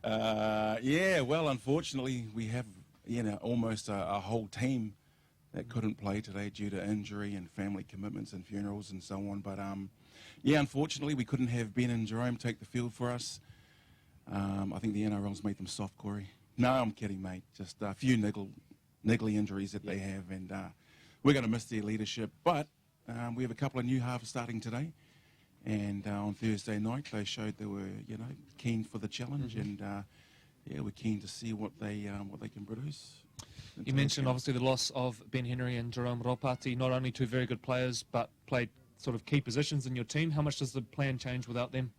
Yeah, well, unfortunately, we have, almost a whole team that couldn't play today due to injury and family commitments and funerals and so on. But, yeah, unfortunately, we couldn't have Ben and Jerome take the field for us. I think the NRL's made them soft, Corey. No, I'm kidding, mate. Just a few niggly injuries that they have, and we're going to miss their leadership. But we have a couple of new halves starting today. And on Thursday night, they showed they were, keen for the challenge, and yeah, we're keen to see what they can produce. You mentioned obviously the loss of Ben Henry and Jerome Ropati, not only two very good players, but played sort of key positions in your team. How much does the plan change without them?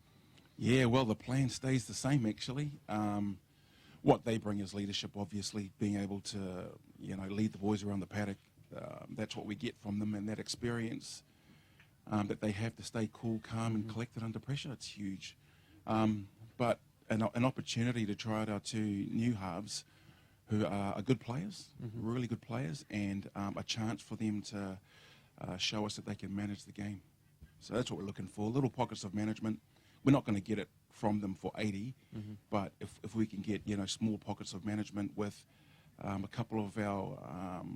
Yeah, well, the plan stays the same actually. What they bring is leadership, obviously, being able to, lead the boys around the paddock. That's what we get from them, and that experience. That they have to stay cool, calm, and collected under pressure. It's huge. But an opportunity to try out our two new halves who are good players, really good players, and a chance for them to show us that they can manage the game. So that's what we're looking for. Little pockets of management. We're not going to get it from them for 80, but if we can get, small pockets of management with a couple of our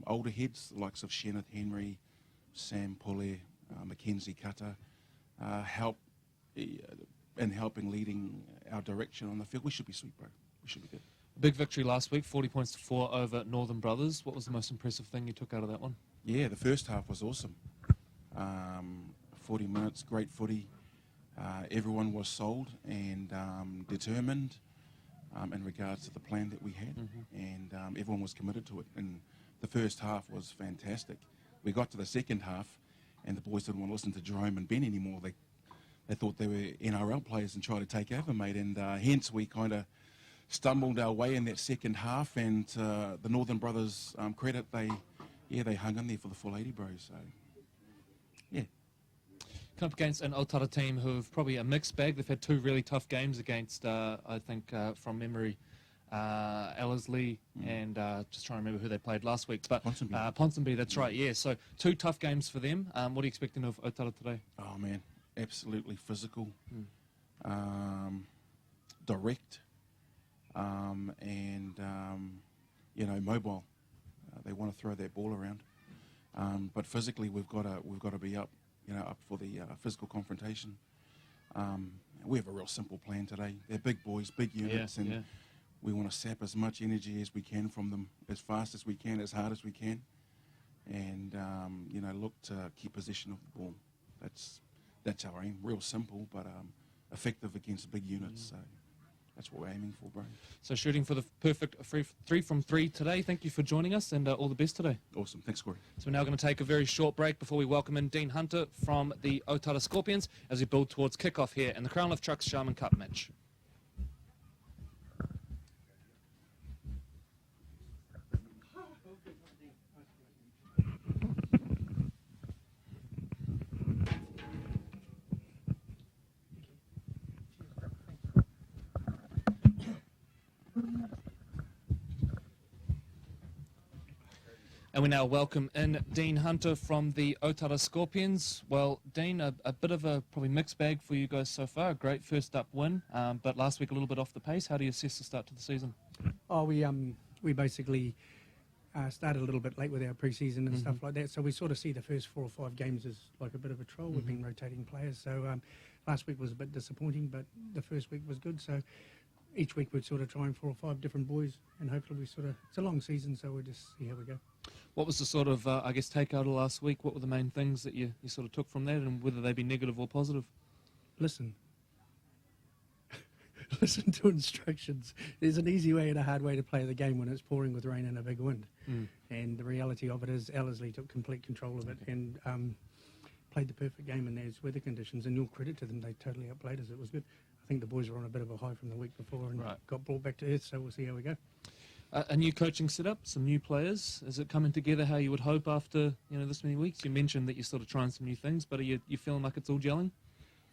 older heads, the likes of Sheneth Henry, Sam Pulle, Mackenzie Cutter, help in helping leading our direction on the field, we should be sweet, bro. We should be good. Big victory last week, 40 points to 4 over Northern Brothers. What was the most impressive thing you took out of that one? Yeah, the first half was awesome. 40 minutes, great footy. Everyone was sold and determined in regards to the plan that we had, and everyone was committed to it. And the first half was fantastic. We got to the second half, and the boys didn't want to listen to Jerome and Ben anymore. They thought they were NRL players and tried to take over, mate. And hence we kind of stumbled our way in that second half. And the Northern Brothers credit, they hung in there for the full 80, bro. So yeah. Come up against an Otara team who have probably a mixed bag. They've had two really tough games against, I think, from memory, Ellerslie and just trying to remember who they played last week. But Ponsonby, that's right, yeah. So two tough games for them. What are you expecting of Otara today? Oh, man, absolutely physical, direct, and, mobile. They want to throw that ball around. But physically, we've got to be up, up for the physical confrontation. We have a real simple plan today. They're big boys, big units, and we want to sap as much energy as we can from them, as fast as we can, as hard as we can, and look to keep possession of the ball. That's our aim. Real simple, but effective against big units. So that's what we're aiming for, bro. So shooting for the perfect 3 from 3 today. Thank you for joining us, and all the best today. Awesome. Thanks, Corey. So we're now going to take a very short break before we welcome in Dean Hunter from the Otara Scorpions as we build towards kickoff here in the Crown Lift Trucks Sharman Cup match. And we now welcome in Dean Hunter from the Otara Scorpions. Well, Dean, a bit of a probably mixed bag for you guys so far. A great first up win, but last week a little bit off the pace. How do you assess the start to the season? Oh, we basically started a little bit late with our pre-season and stuff like that. So we sort of see the first 4 or 5 games as like a bit of a troll. We've been rotating players. So last week was a bit disappointing, but the first week was good. So each week we'd sort of try 4 or 5 different boys, and hopefully it's a long season, so we'll just see how we go. What was the sort of, take out of last week? What were the main things that you sort of took from that, and whether they be negative or positive? Listen. Listen to instructions. There's an easy way and a hard way to play the game when it's pouring with rain and a big wind. And the reality of it is Ellerslie took complete control of it and played the perfect game in those weather conditions. And all credit to them, they totally outplayed us. It was good. I think the boys were on a bit of a high from the week before and got brought back to earth, so we'll see how we go. A new coaching setup, some new players. Is it coming together how you would hope after this many weeks? You mentioned that you're sort of trying some new things, but are you feeling like it's all gelling?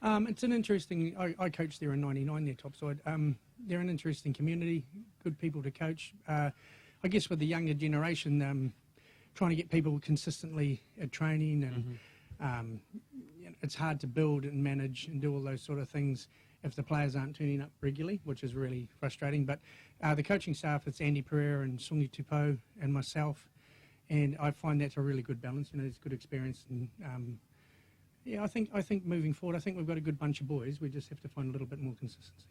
It's an interesting. I coached there in '99, their top side. They're an interesting community, good people to coach. I guess with the younger generation, trying to get people consistently at training, and it's hard to build and manage and do all those sort of things if the players aren't turning up regularly, which is really frustrating. But the coaching staff, it's Andy Pereira and Sungi Tupou and myself, and I find that's a really good balance. You know, it's good experience, and yeah, I think moving forward, I think we've got a good bunch of boys. We just have to find a little bit more consistency.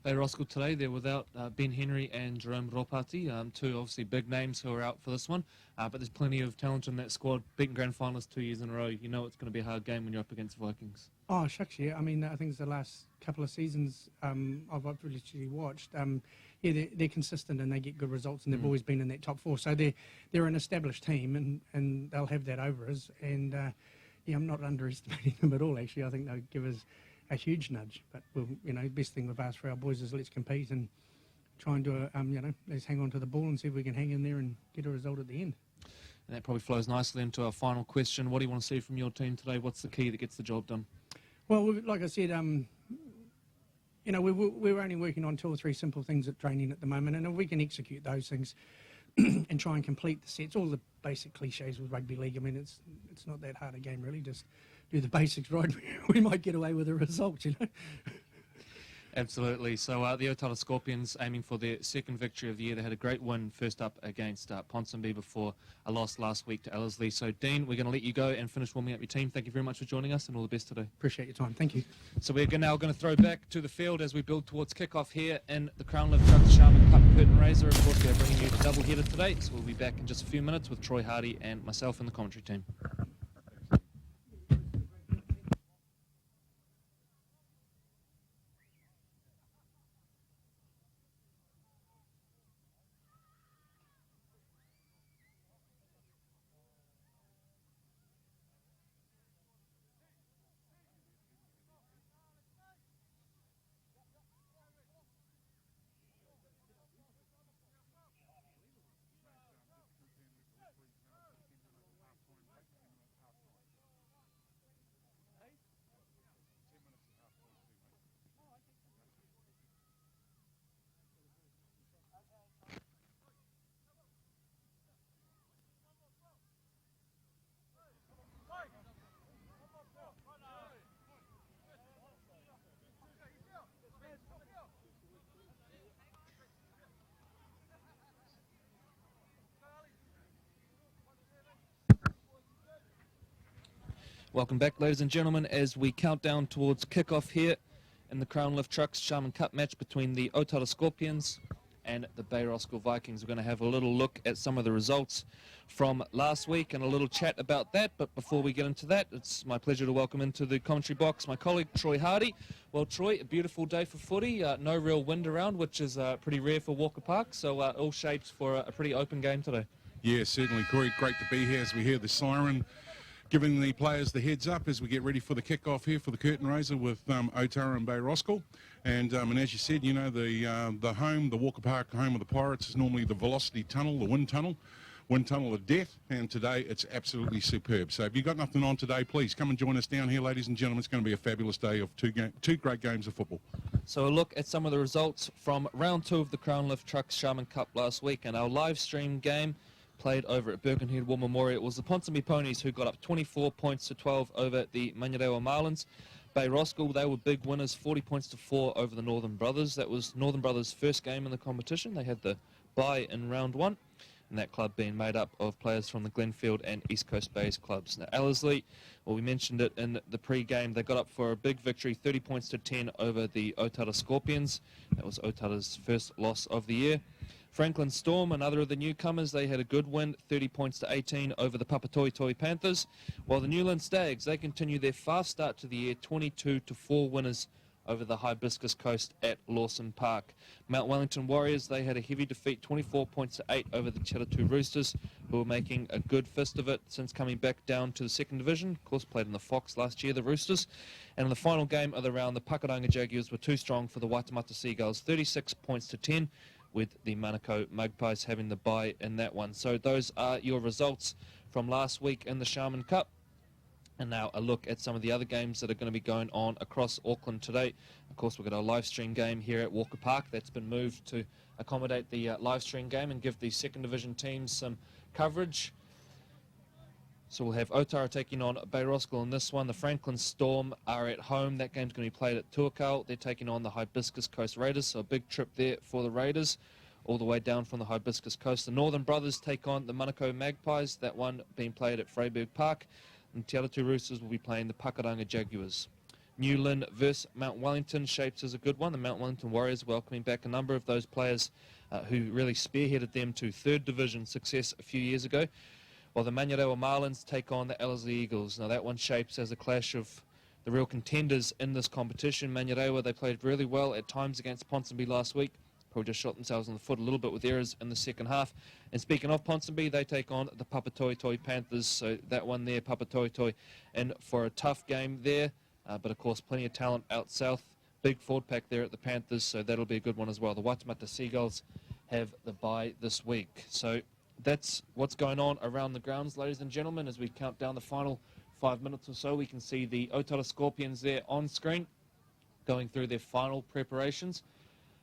Bay Roskill today, they're without Ben Henry and Jerome Ropati, two obviously big names who are out for this one, but there's plenty of talent in that squad. Beaten grand finalists 2 years in a row, you know it's going to be a hard game when you're up against Vikings. Oh, shucks, yeah. I mean, I think it's the last couple of seasons I've literally watched. Yeah, they're consistent and they get good results, and they've always been in that top four. So they're an established team, and they'll have that over us. And yeah, I'm not underestimating them at all. Actually, I think they'll give us a huge nudge. But you know, the best thing we've asked for our boys is let's compete and try and do let's hang on to the ball and see if we can hang in there and get a result at the end. And that probably flows nicely into our final question. What do you want to see from your team today? What's the key that gets the job done? Well, like I said, you know, we're only working on 2 or 3 simple things at training at the moment, and if we can execute those things and try and complete the sets, all the basic cliches with rugby league, I mean, it's not that hard a game, really. Just do the basics right. We might get away with a result, you know. Absolutely. So the Otara Scorpions aiming for their second victory of the year. They had a great win first up against Ponsonby before a loss last week to Ellerslie. So Dean, we're going to let you go and finish warming up your team. Thank you very much for joining us and all the best today. Appreciate your time. Thank you. So we're now going to throw back to the field as we build towards kickoff here in the Rd3 Sharman Cup Curtain Raiser. Of course, we are bringing you the double header today. So we'll be back in just a few minutes with Troy Hardy and myself and the commentary team. Welcome back, ladies and gentlemen, as we count down towards kickoff here in the Rd3 Sharman Cup match between the Otara Scorpions and the Bay Roskill Vikings. We're going to have a little look at some of the results from last week and a little chat about that. But before we get into that, it's my pleasure to welcome into the commentary box my colleague Troy Hardy. Well, Troy, a beautiful day for footy. No real wind around, which is pretty rare for Walker Park. So all shapes for a pretty open game today. Yeah, certainly, Corey. Great to be here as we hear the siren, giving the players the heads up as we get ready for the kick-off here for the curtain raiser with Otara and Bay Roskill. And as you said, you know, the Walker Park home of the Pirates is normally the Velocity Tunnel, the wind tunnel of death, and today it's absolutely superb. So if you've got nothing on today, please come and join us down here, ladies and gentlemen. It's going to be a fabulous day of two great games of football. So a look at some of the results from round 2 of the Rd3 Sharman Cup last week, and our live stream game played over at Birkenhead War Memorial. It was the Ponsonby Ponies who got up 24 points to 12 over the Manurewa Marlins. Bay Roskill, they were big winners, 40 points to 4 over the Northern Brothers. That was Northern Brothers' first game in the competition. They had the bye in round 1, and that club being made up of players from the Glenfield and East Coast Bays clubs. Now, Ellerslie, well, we mentioned it in the pre-game, they got up for a big victory, 30 points to 10 over the Otara Scorpions. That was Otara's first loss of the year. Franklin Storm, another of the newcomers, they had a good win, 30 points to 18 over the Papatoetoe Panthers, while the Newland Stags, they continue their fast start to the year, 22 to 4 winners over the Hibiscus Coast at Lawson Park. Mount Wellington Warriors, they had a heavy defeat, 24 points to 8 over the Chetatoo Roosters, who were making a good fist of it since coming back down to the second division. Of course, played in the Fox last year, the Roosters. And in the final game of the round, the Pakadanga Jaguars were too strong for the Waitemata Seagulls, 36 points to 10. With the Manukau Magpies having the bye in that one. So those are your results from last week in the Sharman Cup. And now a look at some of the other games that are going to be going on across Auckland today. Of course, we've got our live stream game here at Walker Park. That's been moved to accommodate the live stream game and give the second division teams some coverage. So we'll have Otara taking on Bay Roskill in this one. The Franklin Storm are at home. That game's going to be played at Tuakau. They're taking on the Hibiscus Coast Raiders, so a big trip there for the Raiders, all the way down from the Hibiscus Coast. The Northern Brothers take on the Manukau Magpies, that one being played at Freiburg Park. And Te Aratu Roosters will be playing the Pakuranga Jaguars. New Lynn versus Mount Wellington shapes as a good one. The Mount Wellington Warriors welcoming back a number of those players who really spearheaded them to third division success a few years ago. While the Manurewa Marlins take on the Ellerslie Eagles. Now that one shapes as a clash of the real contenders in this competition. Manurewa, they played really well at times against Ponsonby last week. Probably just shot themselves in the foot a little bit with errors in the second half. And speaking of Ponsonby, they take on the Papatoetoe Panthers. So that one there, Papatoetoe, in for a tough game there. But of course, plenty of talent out south. Big forward pack there at the Panthers, so that'll be a good one as well. The Waitemata Seagulls have the bye this week. So that's what's going on around the grounds, ladies and gentlemen. As we count down the final 5 minutes or so, we can see the Otara Scorpions there on screen going through their final preparations.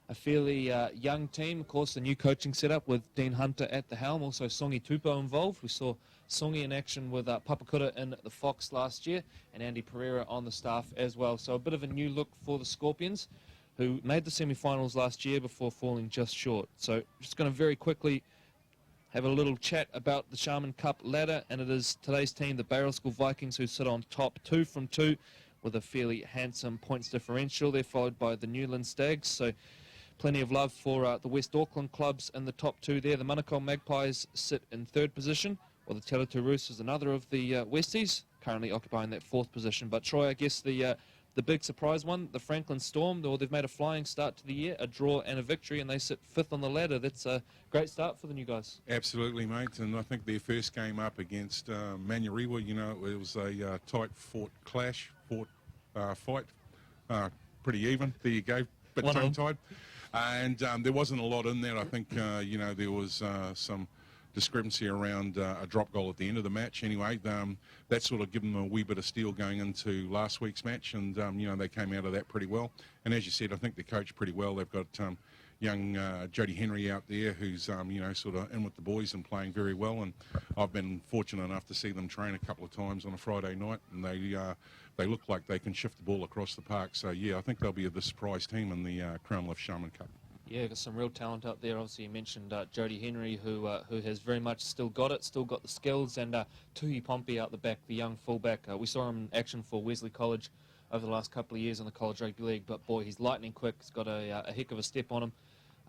A fairly young team, of course, the new coaching setup with Dean Hunter at the helm, also Songi Tupou involved. We saw Songi in action with Papakura in the Fox last year, and Andy Pereira on the staff as well. So a bit of a new look for the Scorpions, who made the semi-finals last year before falling just short. So just going to very quickly have a little chat about the Sharman Cup ladder, and it is today's team, the Bay Roskill Vikings, who sit on top 2 from 2 with a fairly handsome points differential. They're followed by the Newland Stags, so plenty of love for the West Auckland clubs in the top 2 there. The Manukau Magpies sit in 3rd position, while the Te Aratu Roosters, another of the Westies, currently occupying that 4th position. But Troy, I guess the big surprise one, the Franklin Storm, they've made a flying start to the year, a draw and a victory, and they sit 5th on the ladder. That's a great start for the new guys. Absolutely, mate. And I think their first game up against Manurewa, it was a tight-fought clash, fight, pretty even. There you go, bit tongue-tied. And there wasn't a lot in there. I think, there was some discrepancy around a drop goal at the end of the match. Anyway, that sort of given them a wee bit of steel going into last week's match, and, they came out of that pretty well. And as you said, I think they coached pretty well. They've got young Jody Henry out there who's, sort of in with the boys and playing very well. And I've been fortunate enough to see them train a couple of times on a Friday night, and they look like they can shift the ball across the park. So, yeah, I think they'll be the surprise team in the Crown Lift Sharman Cup. Yeah, got some real talent out there. Obviously, you mentioned Jody Henry, who has very much still got the skills, and Tuhi Pompey out the back, the young fullback. We saw him in action for Wesley College over the last couple of years in the College Rugby League, but boy, he's lightning quick. He's got a heck of a step on him,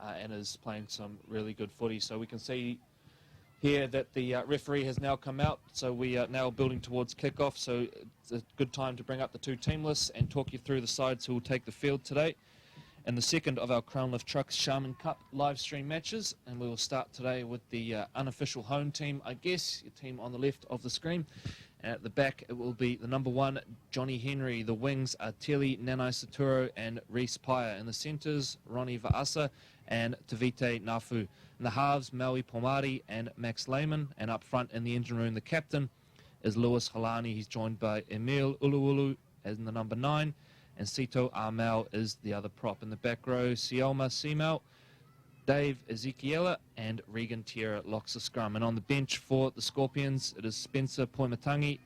and is playing some really good footy. So we can see here that the referee has now come out, so we are now building towards kickoff. So it's a good time to bring up the 2 team lists and talk you through the sides who will take the field today. And the second of our Crown Lift Trucks Sharman Cup live stream matches. And we will start today with the unofficial home team, I guess, your team on the left of the screen. And at the back, it will be the number 1, Johnny Henry. The wings are Teli Nanai Saturo and Reese Paya. In the centres, Ronnie Vaasa and Tavite Nafu. In the halves, Maui Pomari and Max Lehman. And up front in the engine room, the captain is Lewis Halani. He's joined by Emil Uluulu as in the number 9. And Sito Armel is the other prop. In the back row, Sioma Simel, Dave Ezekiela, and Regan Tierra locks the scrum. And on the bench for the Scorpions, it is Spencer Poimatangi,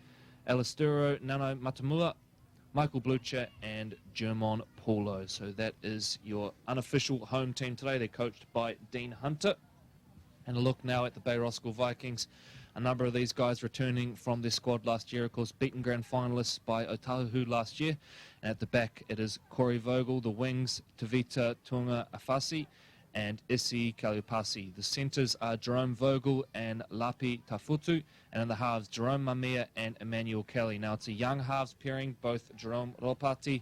Alisturo Nano Matamua, Michael Blucher, and Germon Paulo. So that is your unofficial home team today. They're coached by Dean Hunter. And a look now at the Bay Roskill Vikings. A number of these guys returning from their squad last year, of course, beaten grand finalists by Otahu last year. And at the back, it is Corey Vogel, the wings, Tavita Tunga Afasi, and Isi Kaliupasi. The centres are Jerome Vogel and Lapi Tafutu, and in the halves, Jerome Mamea and Emmanuel Kelly. Now, it's a young halves pairing, both Jerome Ropati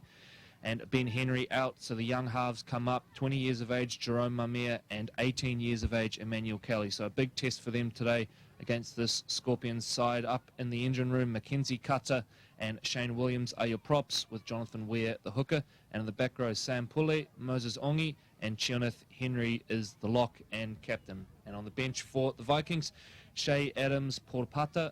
and Ben Henry out, so the young halves come up, 20 years of age, Jerome Mamea, and 18 years of age, Emmanuel Kelly. So a big test for them today against this Scorpions side. Up in the engine room, Mackenzie Cutter and Shane Williams are your props, with Jonathan Ware the hooker. And in the back row, Sam Pule, Moses Ongi, and Chioneth Henry is the lock and captain. And on the bench for the Vikings, Shay Adams Porpata,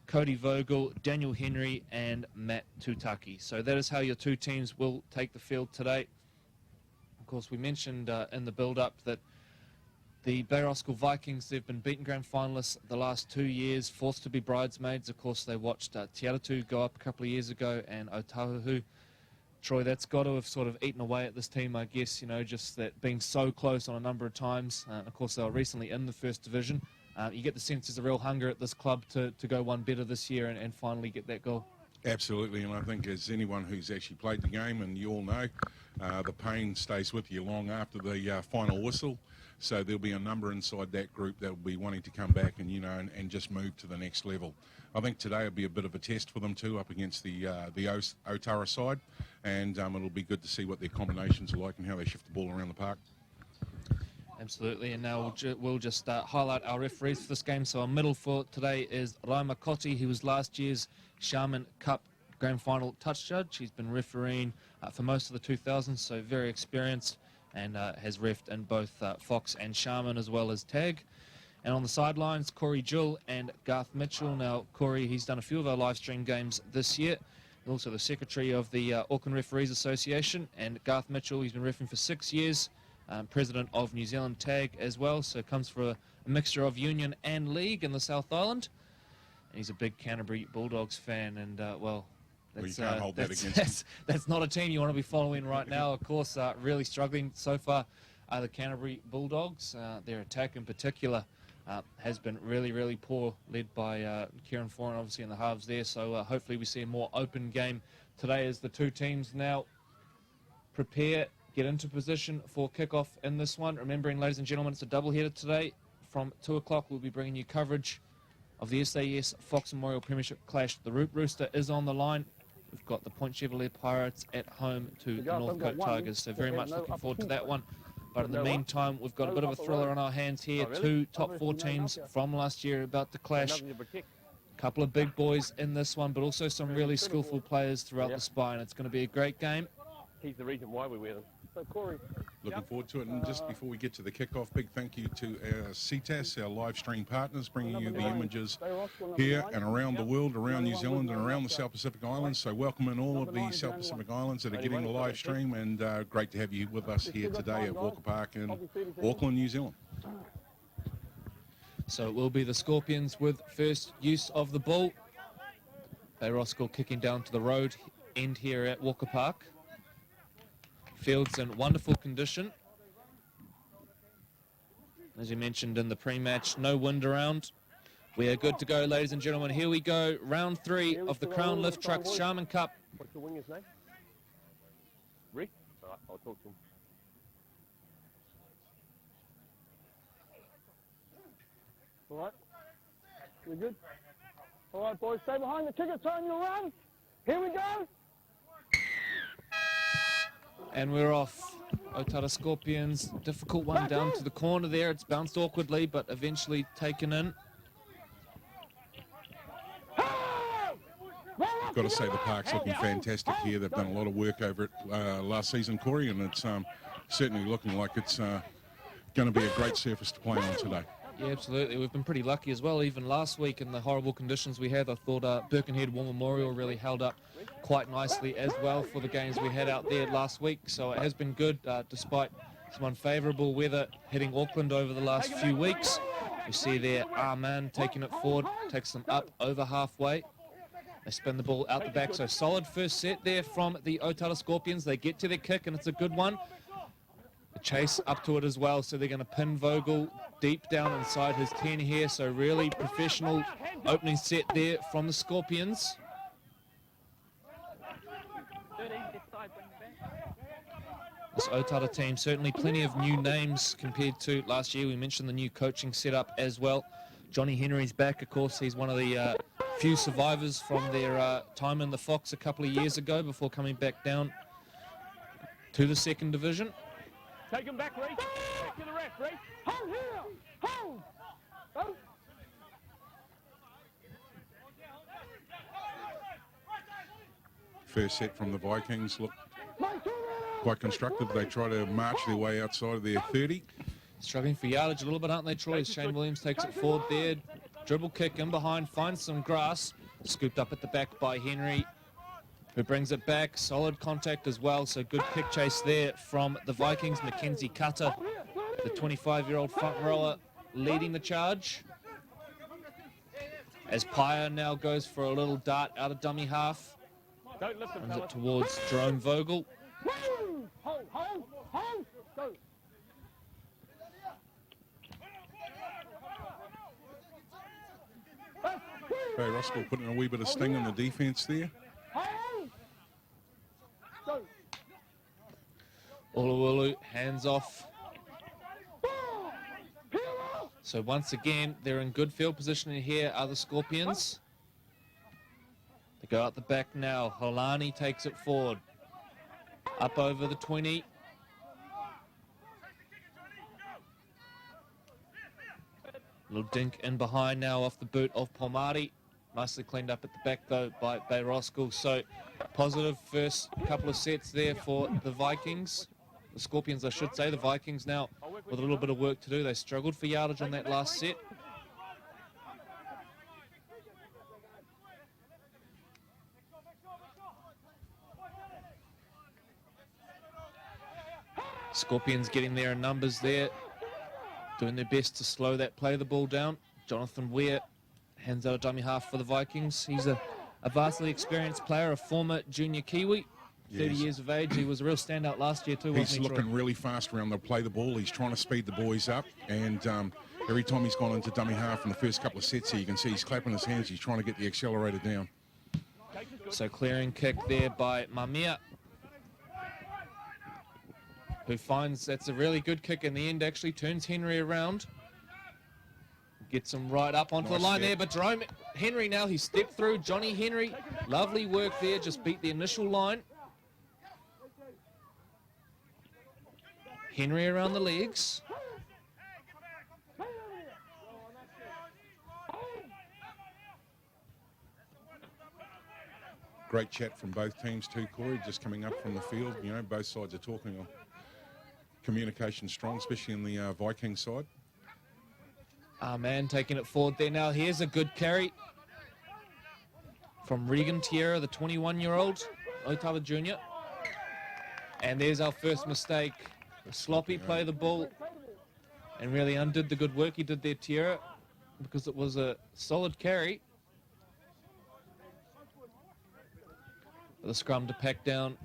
Cody Vogel, Daniel Henry, and Matt Tutaki. So that is how your 2 teams will take the field today. Of course, we mentioned in the build-up that The Bay Roskill Vikings, they've been beaten grand finalists the last 2 years, forced to be bridesmaids. Of course, they watched Te go up a couple of years ago and Otara. Troy, that's got to have sort of eaten away at this team, I guess, you know, just that being so close on a number of times. Of course, they were recently in the first division. You get the sense there's a real hunger at this club to go one better this year and finally get that goal. Absolutely, and I think as anyone who's actually played the game, and you all know, the pain stays with you long after the final whistle. So there'll be a number inside that group that will be wanting to come back and, you know, and just move to the next level. I think today will be a bit of a test for them too, up against the Otara side, and it'll be good to see what their combinations are like and how they shift the ball around the park. Absolutely, and now we'll just highlight our referees for this game. So our middle for today is Raima Koti, who was last year's Sharman Cup Grand Final touch judge. He's been refereeing for most of the 2000s, so very experienced, and has refed in both Fox and Sharman as well as tag. And on the sidelines, Corey Gill and Garth Mitchell. Now, Corey, he's done a few of our live stream games this year. Also the secretary of the Auckland Referees Association. And Garth Mitchell, he's been refereeing for 6 years, president of New Zealand Tag as well. So comes for a mixture of union and league in the South Island. And he's a big Canterbury Bulldogs fan, and well, You can't hold that against him. that's not a team you want to be following right now. Of course, really struggling so far are the Canterbury Bulldogs. Their attack in particular has been really, really poor, led by Kieran Foran, obviously, in the halves there. So hopefully we see a more open game today as the two teams now prepare, get into position for kickoff in this one. Remembering, ladies and gentlemen, it's a doubleheader today. From 2 o'clock, we'll be bringing you coverage of the SAS Fox Memorial Premiership Clash. The Root Rooster is on the line. We've got the Point Chevrolet Pirates at home to the Northcote Tigers, so very much looking forward to that one. But in the meantime, we've got a bit of a thriller on our hands here. Two top 4 teams from last year about to clash. A couple of big boys in this one, but also some really skillful players throughout the spine. It's going to be a great game. He's the reason why we wear them. So Corey, Looking forward to it. And just before we get to the kickoff, big thank you to our Ctas, our live stream partners, bringing you the images here and around the world, around New Zealand and around the South Pacific Islands. So welcome in all of the South Pacific Islands that are getting the live stream, and great to have you with us here today at Walker Park in Auckland, New Zealand. So it will be the Scorpions with first use of the ball. Bay Roskill kicking down to the road end here at Walker Park. Field's in wonderful condition. As you mentioned in the pre-match, no wind around. We are good to go, ladies and gentlemen. Here we go, round 3 of the Crown Lift Trucks Sharman Cup. what's the winger's name? Rick? All right, I'll talk to him. All right, we good? All right, boys, stay behind the ticket, turn your run. Here we go. And we're off. Otara Scorpions, difficult one down to the corner there. It's bounced awkwardly, but eventually taken in. Got to say the park's looking fantastic here. They've done a lot of work over it last season, Corey, and it's certainly looking like it's going to be a great surface to play on today. Yeah, absolutely. We've been pretty lucky as well. Even last week in the horrible conditions we had, I thought Birkenhead War Memorial really held up quite nicely as well for the games we had out there last week. So it has been good despite some unfavourable weather hitting Auckland over the last few weeks. You see there Arman taking it forward, takes them up over halfway. They spin the ball out the back. So solid first set there from the Otara Scorpions. They get to their kick and it's a good one. The chase up to it as well. So they're going to pin Vogel deep down inside his 10 here. So really professional opening set there from the Scorpions. This Otara team, certainly plenty of new names compared to last year. We mentioned the new coaching setup as well. Johnny Henry's back, of course. He's one of the few survivors from their time in the Fox a couple of years ago before coming back down to the second division. Take him back, Reece. Back to the ref, Reece. Hold here. Hold. Go. First set from the Vikings look quite constructive. They try to march their way outside of their 30. Struggling for yardage a little bit, aren't they, Troy? As Shane Williams takes it forward there. Dribble kick in behind, finds some grass. Scooped up at the back by Henry, who brings it back. Solid contact as well, so good kick chase there from the Vikings. Mackenzie Cutter the 25-year-old front rower leading the charge. As Paya now goes for a little dart out of dummy half. Runs it towards Jerome Vogel. Bay Roskill putting a wee bit of sting in the defence there. Uluwulu hands off. So once again, they're in good field position here are the Scorpions. They go out the back now. Holani takes it forward. Up over the 20. Little dink in behind now off the boot of Palmari. Nicely cleaned up at the back though by Bay Roskill. So positive first couple of sets there for the Vikings. The Scorpions, I should say. The Vikings now with a little bit of work to do. They struggled for yardage on that last set. Scorpions getting there in numbers there. Doing their best to slow that play the ball down. Jonathan Weir hands out a dummy half for the Vikings. He's a vastly experienced player, a former junior Kiwi. 30 years of age. He was a real standout last year too, wasn't he, He's looking really fast around the play the ball. He's trying to speed the boys up, and every time he's gone into dummy half in the first couple of sets here, you can see he's clapping his hands. He's trying to get the accelerator down. So clearing kick there by Mamia, who finds that's a really good kick in the end, actually turns Henry around. Gets him right up onto the line there, but Jerome Henry now, he stepped through. Johnny Henry, lovely work there, just beat the initial line. Henry around the legs. Great chat from both teams too, Corey, just coming up from the field. You know, both sides are talking on communication strong, especially in the Viking side. Man taking it forward there now. Here's a good carry from Regan Tierra, the 21-year-old, Otara Jr. And there's our first mistake. A sloppy play the ball and really undid the good work he did there, Tierra, because it was a solid carry. The scrum to pack down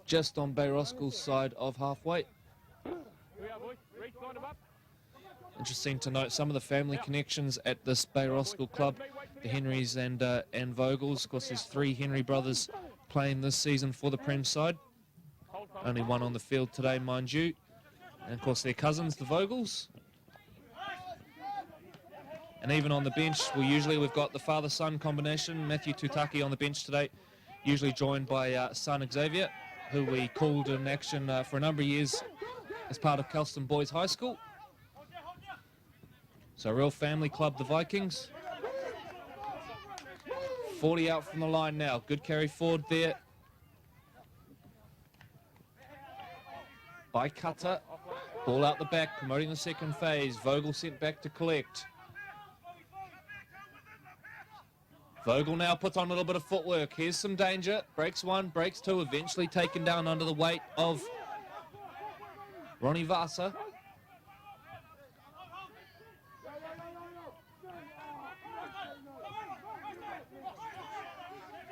just on Bay Roskill's side of halfway. Interesting to note some of the family connections at this Bay Roskill club, the Henrys and Vogels. Of course, there's 3 Henry brothers playing this season for the Prem side. Only one on the field today, mind you. And of course, their cousins, the Vogels. And even on the bench, we've got the father-son combination. Matthew Tutaki on the bench today, usually joined by son Xavier, who we called in action for a number of years as part of Kelston Boys High School. So a real family club, the Vikings. 40 out from the line now. Good carry forward there by Cutter. Ball out the back, promoting the second phase. Vogel sent back to collect. Vogel now puts on a little bit of footwork. Here's some danger. Breaks one, breaks two, eventually taken down under the weight of Ronnie Vasa.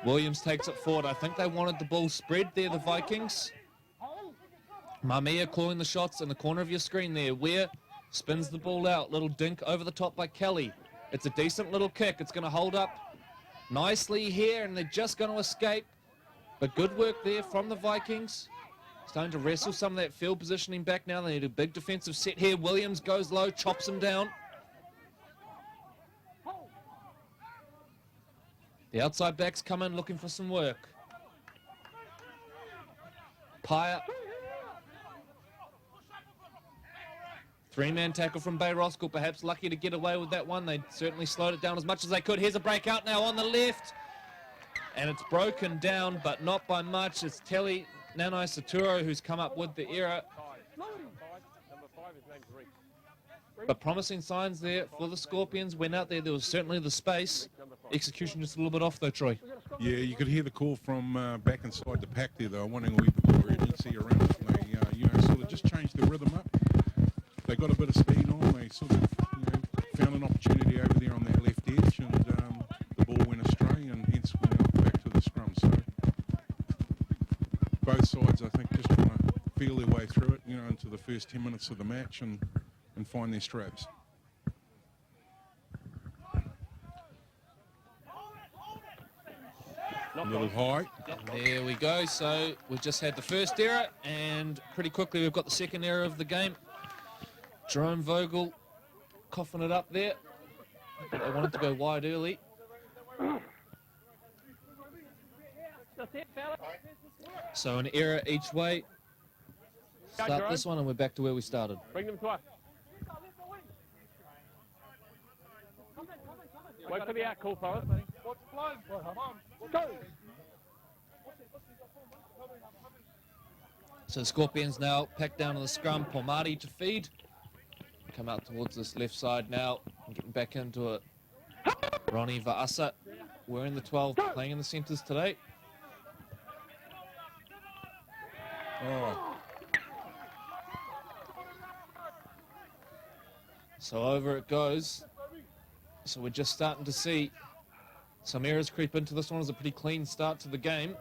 Williams takes it forward. I think they wanted the ball spread there, the Vikings. Mamia calling the shots in the corner of your screen there. Weir spins the ball out. Little dink over the top by Kelly. It's a decent little kick. It's going to hold up nicely here, and they're just going to escape. But good work there from the Vikings. Starting to wrestle some of that field positioning back now. They need a big defensive set here. Williams goes low, chops him down. The outside backs come in looking for some work. Paya. 3-man tackle from Bay Roskill, perhaps lucky to get away with that one. They certainly slowed it down as much as they could. Here's a breakout now on the left. And it's broken down, but not by much. It's Telly Nanai Saturo who's come up with the error. But promising signs there for the Scorpions. Went out there was certainly the space. Execution just a little bit off though, Troy. Yeah, you could hear the call from back inside the pack there. They were wanting a wee bit more urgency around it. And they, sort of just just changed the rhythm up. They got a bit of speed on. They sort of found an opportunity over there on that left edge, and the ball went astray, and hence we're now back to the scrum. So both sides, I think, just trying to feel their way through it, into the first 10 minutes of the match and find their straps. A little high. There we go. So we just had the first error, and pretty quickly we've got the second error of the game. Jerome Vogel coughing it up there. They wanted to go wide early. So an error each way. Start this one, and we're back to where we started. Bring them to us. Wait for the out call, fellas. Go! So the Scorpions now packed down on the scrum. Pomadi to feed. Come out towards this left side now. Getting back into it. Ronnie Vaasa. We're in the 12, playing in the centres today. Oh, So over it goes. So we're just starting to see some errors creep into this one. It's a pretty clean start to the game.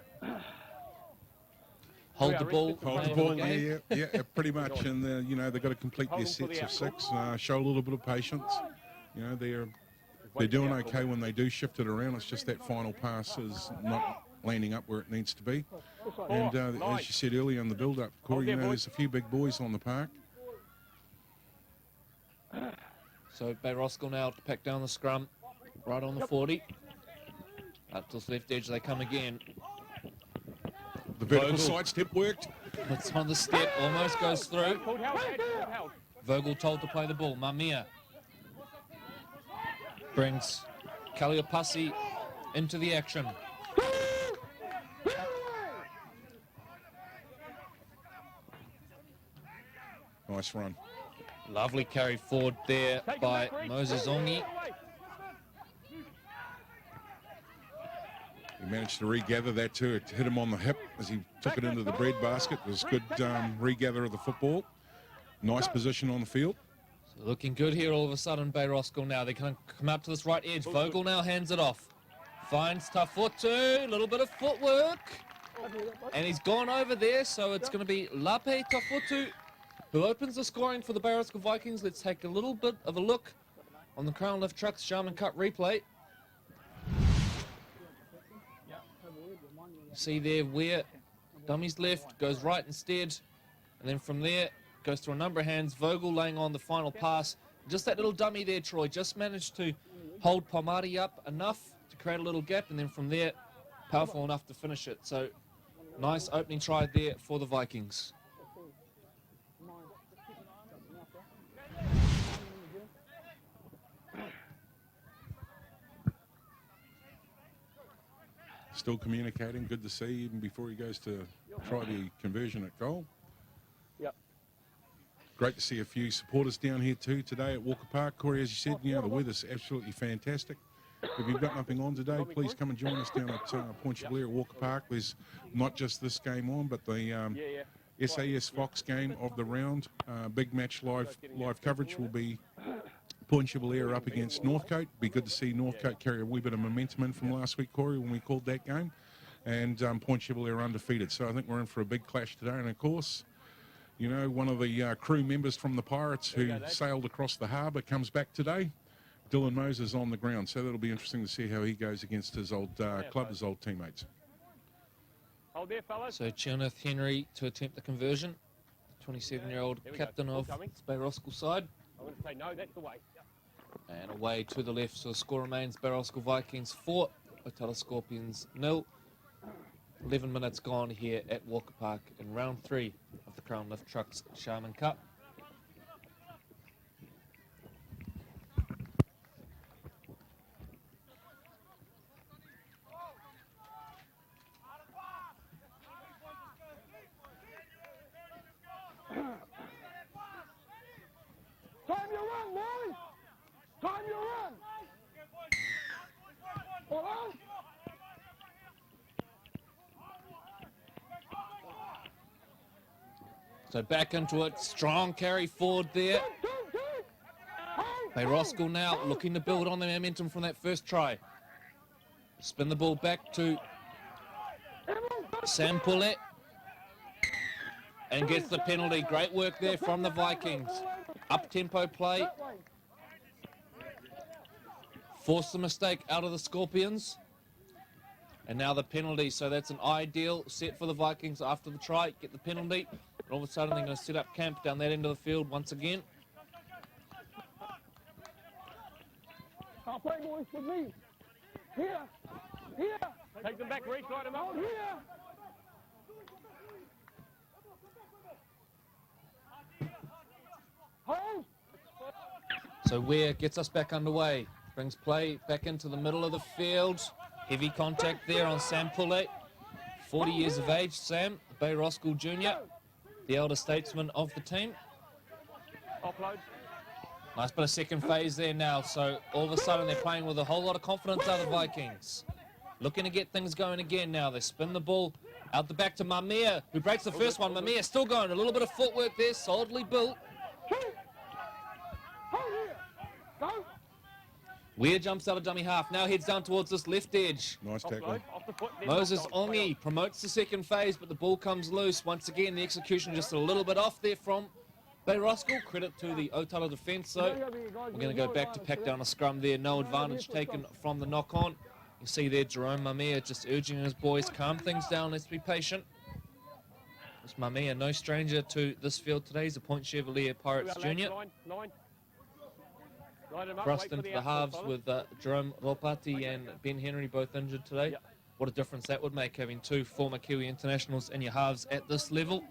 Hold the ball. hold the ball, yeah, pretty much. And, they've got to complete their sets of 6, show a little bit of patience. They're doing okay when they do shift it around. It's just that final pass is not landing up where it needs to be. And as you said earlier in the build-up, Corey, there's a few big boys on the park. So Bay Roskill now to pack down the scrum, right on the 40. Up to the left edge they come again. The vertical Vogel. sidestep worked. It's on the step, almost goes through. Vogel told to play the ball. Mamia brings Kaliopasi into the action. Nice run. Lovely carry forward there by Moses Ongi. He managed to regather that too. It hit him on the hip as he took it into the bread basket. It was good regather of the football. Nice position on the field. So looking good here all of a sudden, Bay Roskill now. They can come up to this right edge. Vogel now hands it off. Finds Tafotu, a little bit of footwork. And he's gone over there, so it's going to be Lape Tafotu who opens the scoring for the Bay Roskill Vikings. Let's take a little bit of a look on the Crown Lift Trucks Sharman Cup replay. See there where dummy's left, goes right instead, and then from there goes through a number of hands. Vogel laying on the final pass. Just that little dummy there, Troy, just managed to hold Pomadi up enough to create a little gap, and then from there, powerful enough to finish it. So nice opening try there for the Vikings. Still communicating. Good to see, even before he goes to try the conversion at goal. Yep. Great to see a few supporters down here too today at Walker Park. Corey, as you said, the weather's absolutely fantastic. If you've got nothing on today, please come and join us down at Point Chablair at Walker Park. There's not just this game on, but the SAS Fox game of the round. Big match live coverage will be Point Chablair up against Northcote. Be good to see Northcote carry a wee bit of momentum in from last week, Corey, when we called that game. And Point Chablair undefeated. So I think we're in for a big clash today. And of course, one of the crew members from the Pirates who sailed across the harbour comes back today. Dylan Moses on the ground. So that'll be interesting to see how he goes against his old club, his old teammates. So Chioneth Henry to attempt the conversion. 27-year-old captain of the Bay Roskill side. I'm going to say no, that's the way. And away to the left, so the score remains Bay Roskill Vikings 4, Otara Scorpions 0. 11 minutes gone here at Walker Park in round 3 of the Crown Lift Trucks Sharman Cup. Time your run, boys! Time your run! Hold on! So back into it, strong carry forward there. Bay Roskill now looking to build on the momentum from that first try. Spin the ball back to Sam Poulet. And gets the penalty. Great work there from the Vikings. Up-tempo play. Force the mistake out of the Scorpions. And now the penalty. So that's an ideal set for the Vikings after the try. Get the penalty. And all of a sudden they're going to set up camp down that end of the field once again. I'll play boys with me. Here. Here. Take them back, Reese. Light them up. Here. Hold. So Ware gets us back underway. Brings play back into the middle of the field. Heavy contact there on Sam Poulet. 40 years of age, Sam, Bay Roskill Jr., the elder statesman of the team. Offload. Nice bit of second phase there now. So all of a sudden they're playing with a whole lot of confidence out of the Vikings. Looking to get things going again now. They spin the ball out the back to Mamia, who breaks the first one. Mamia still going. A little bit of footwork there, solidly built. Weir jumps out of dummy half, now heads down towards this left edge. Nice tackle. Moses Ongi promotes the second phase, but the ball comes loose. Once again, the execution just a little bit off there from Bay Roskill. Credit to the Otara defence, though. We're going to go back to pack down a scrum there. No advantage taken from the knock-on. You see there, Jerome Mamia just urging his boys, calm things down, let's be patient. This Mamia, no stranger to this field today. He's a Point Chevalier Pirates Junior. Thrust into the halves with Jerome Ropati and Ben Henry both injured today. What a difference that would make, having two former Kiwi internationals in your halves at this level.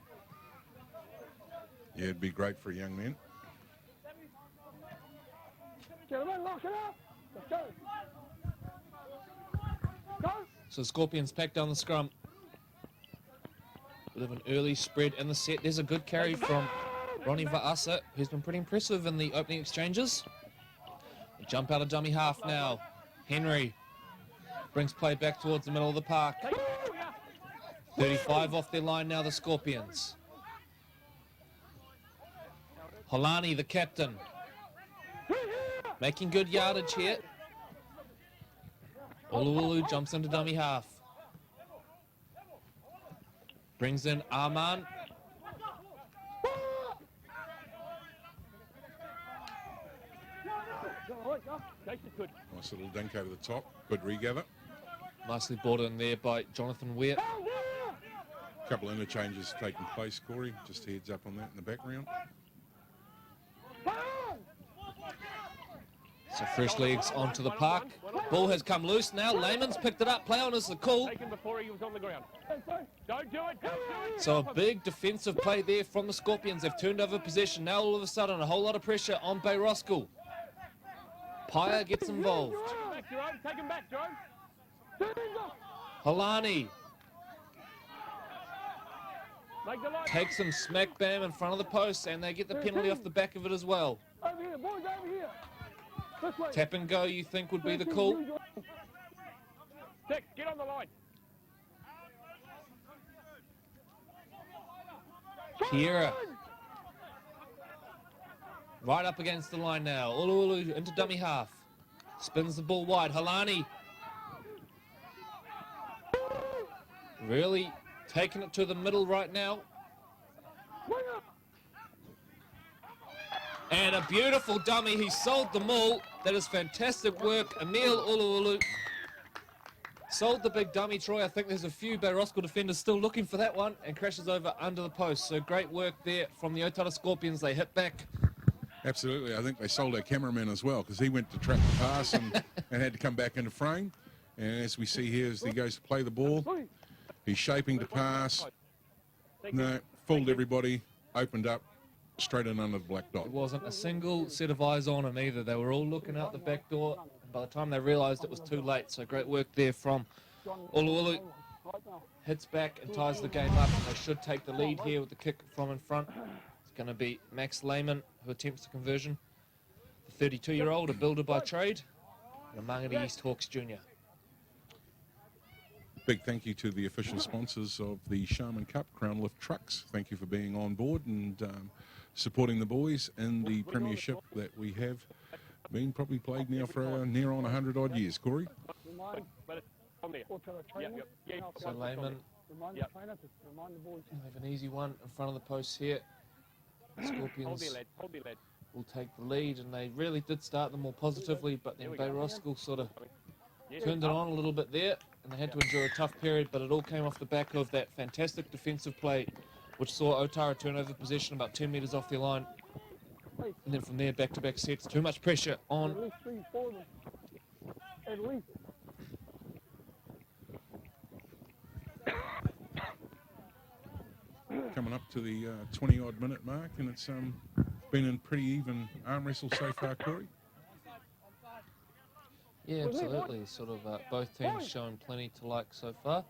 Yeah, it'd be great for a young man. Gentlemen, lock it up. Let's go. Go. So Scorpions pack down the scrum. Bit of an early spread in the set. There's a good carry from Ronnie Va'asa, who's been pretty impressive in the opening exchanges. Jump out of dummy half now. Henry brings play back towards the middle of the park. 35 off their line now, the Scorpions. Holani, the captain, making good yardage here. Uluulu jumps into dummy half. Brings in Arman. Nice little dink over the top. Good regather. Nicely brought in there by Jonathan Ware. A couple of interchanges taking place, Corey. Just a heads up on that in the background. So fresh legs onto the park. Ball has come loose now. Layman's picked it up. Play on is the call. So a big defensive play there from the Scorpions. They've turned over possession. Now all of a sudden a whole lot of pressure on Bay Roskill. Paya gets involved. Take him back, Jerome. Holani takes him smack bam in front of the post, and they get the penalty off the back of it as well. Over here, boys, over here. This way. Tap and go, you think, would be the call. Dick, get on the line. Kiera. Right up against the line now. Uluulu into dummy half. Spins the ball wide. Holani. Really taking it to the middle right now. And a beautiful dummy. He sold them all. That is fantastic work. Emil Uluulu sold the big dummy, Troy. I think there's a few Bay Roskill defenders still looking for that one, and crashes over under the post. So great work there from the Otara Scorpions. They hit back. Absolutely. I think they sold our cameraman as well, because he went to track the pass and had to come back into frame. And as we see here, as he goes to play the ball, he's shaping to pass. No, fooled everybody, opened up, straight in under the black dot. There wasn't a single set of eyes on him either. They were all looking out the back door. And by the time they realised it was too late, so great work there from Uluulu. Hits back and ties the game up. They should take the lead here with the kick from in front. It's going to be Max Lehman who attempts the conversion. The 32-year-old, a builder by trade, and a Mangere East Hawks junior. Big thank you to the official sponsors of the Sharman Cup, Crown Lift Trucks. Thank you for being on board and supporting the boys in the premiership that we have been probably played now for near on 100 odd years. Corey? So Lehman have an easy one in front of the post here. Scorpions will take the lead, and they really did start them more positively, but then Bay Roskill sort of turned it on a little bit there, and they had to endure a tough period, but it all came off the back of that fantastic defensive play, which saw Otara turn over possession about 10 metres off their line. And then from there, back-to-back sets, too much pressure on. At least 3, 4 of them. At least. Coming up to the 20-odd minute mark, and it's been in pretty even arm wrestle so far, Corey. Yeah, absolutely. Sort of both teams showing plenty to like so far.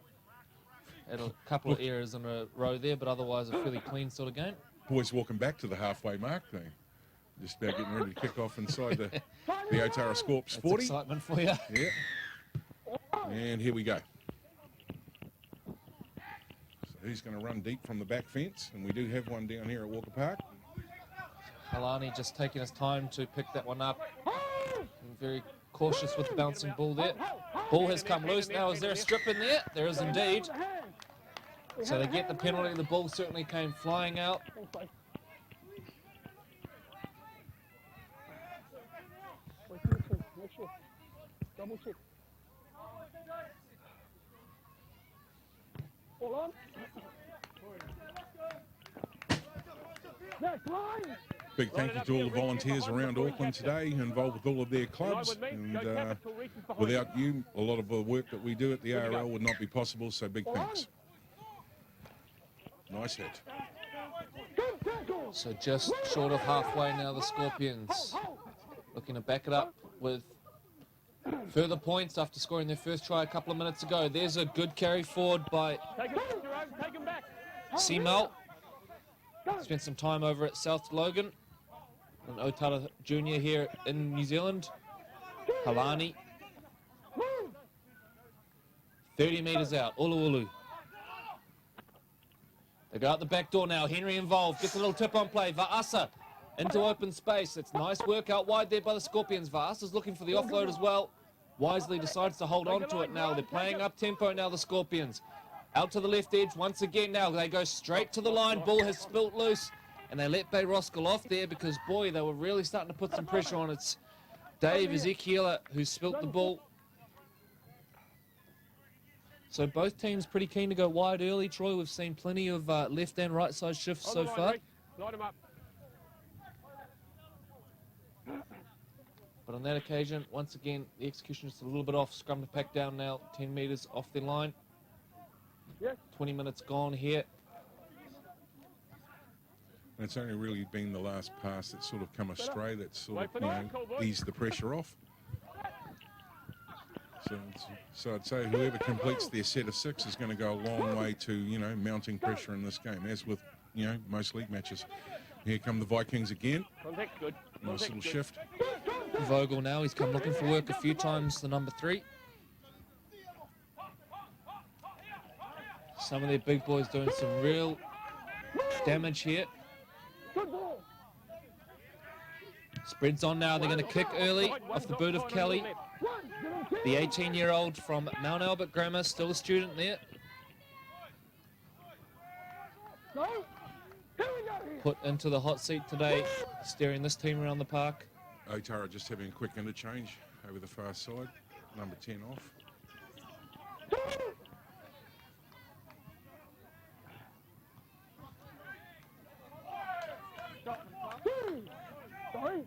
Had a couple of errors in a row there, but otherwise a fairly clean sort of game. Boys walking back to the halfway mark there. Just about getting ready to kick off inside the Otara Scorps 40. That's excitement for you. Yeah. And here we go. So he's going to run deep from the back fence, and we do have one down here at Walker Park. Halani just taking his time to pick that one up. And very cautious with the bouncing ball there. Ball has come loose now. Is there a strip in there? There is indeed. So they get the penalty. The ball certainly came flying out. Double check. Hold on. Next line. Big thank you to all the volunteers around Auckland today involved with all of their clubs. And without you, a lot of the work that we do at the ARL would not be possible, so big thanks. Nice hit. So just short of halfway now, the Scorpions looking to back it up with further points after scoring their first try a couple of minutes ago. There's a good carry forward by Seamel. Spent some time over at South Logan. And Otara Jr. here in New Zealand. Halani. 30 metres out. Ulu. They go out the back door now. Henry involved. Gets a little tip on play. Va'asa into open space. It's nice work out wide there by the Scorpions. Va'asa's looking for the offload as well. Wisely decides to hold on to it now. They're playing up tempo now, the Scorpions. Out to the left edge once again now. They go straight to the line. Ball has spilt loose. And they let Bay Roskill off there because, boy, they were really starting to put some pressure on. It's Dave Ezekiela who spilt the ball. So both teams pretty keen to go wide early, Troy. We've seen plenty of left and right side shifts so far. But on that occasion, once again, the execution is a little bit off. Scrum to pack down now, 10 metres off their line. 20 minutes gone here. And it's only really been the last pass that's sort of come astray that's sort of, eased the pressure off. So I'd say whoever completes their set of 6 is going to go a long way to, mounting pressure in this game, as with, most league matches. Here come the Vikings again. Nice little shift. Vogel now, he's come looking for work a few times, the number 3. Some of their big boys doing some real damage here. Spreads on now. They're going to kick early off the boot of Kelly. The 18-year-old from Mount Albert Grammar, still a student there. Put into the hot seat today, steering this team around the park. Otara just having a quick interchange over the far side. Number 10 off.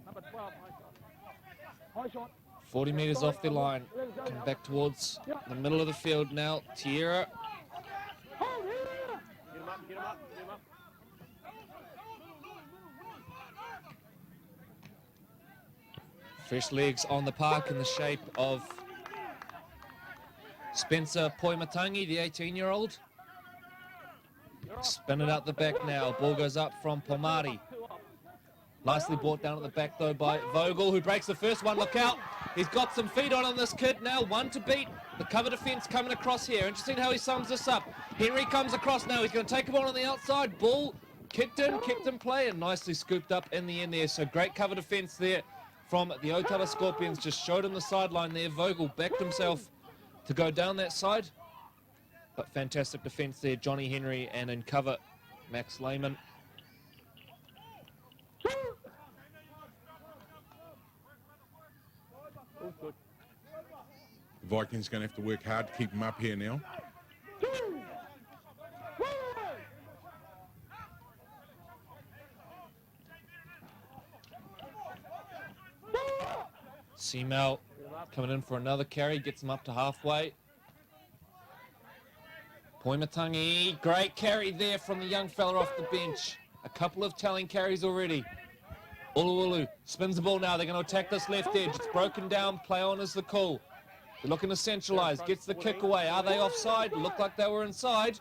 Number 12, high shot. 40 metres off their line. Come back towards the middle of the field now. Tierra. Fresh legs on the park in the shape of Spencer Poimatangi, the 18-year-old. Spin it out the back now. Ball goes up from Pomari. Nicely brought down at the back, though, by Vogel, who breaks the first one. Look out. He's got some feet on this kid now. 1 to beat. The cover defence coming across here. Interesting how he sums this up. Henry comes across now. He's going to take a ball on the outside. Ball kicked in play, and nicely scooped up in the end there. So great cover defence there from the Otara Scorpions. Just showed him the sideline there. Vogel backed himself to go down that side. But fantastic defence there. Johnny Henry, and in cover, Max Lehman. The Vikings going to have to work hard to keep them up here now. Seamel coming in for another carry, gets him up to halfway. Poimatangi, great carry there from the young fella off the bench. A couple of telling carries already. Uluulu spins the ball now. They're going to attack this left edge. It's broken down. Play on is the call. They're looking to centralise. Gets the kick away. Are they offside? Looked like they were inside.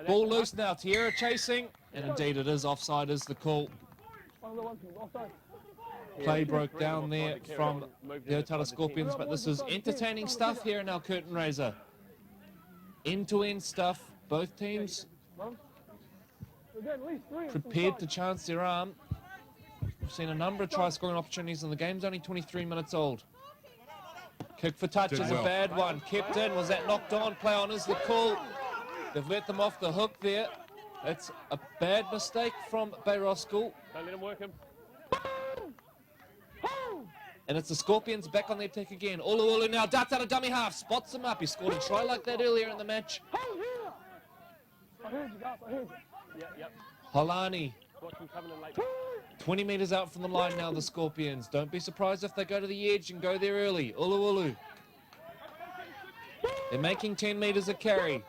Ball loose now. Tierra chasing. And indeed it is offside is the call. Play broke down there from the Otara Scorpions, but this is entertaining stuff here in our curtain raiser. End-to-end stuff. Both teams prepared to chance their arm. We've seen a number of try-scoring opportunities, and the game's only 23 minutes old. Kick for touch is a bad one. Kept in. Was that knocked on? Play on is the call. They've let them off the hook there. That's a bad mistake from Bay Roskill. Don't let him work him. And it's the Scorpions back on their attack again. Ulu now darts out a dummy half. Spots him up. He scored a try like that earlier in the match. I heard you, guys. I heard you. Yep. Holani. Watch him coming in late. 20 metres out from the line now, the Scorpions. Don't be surprised if they go to the edge and go there early. Ulu. They're making 10 metres a carry.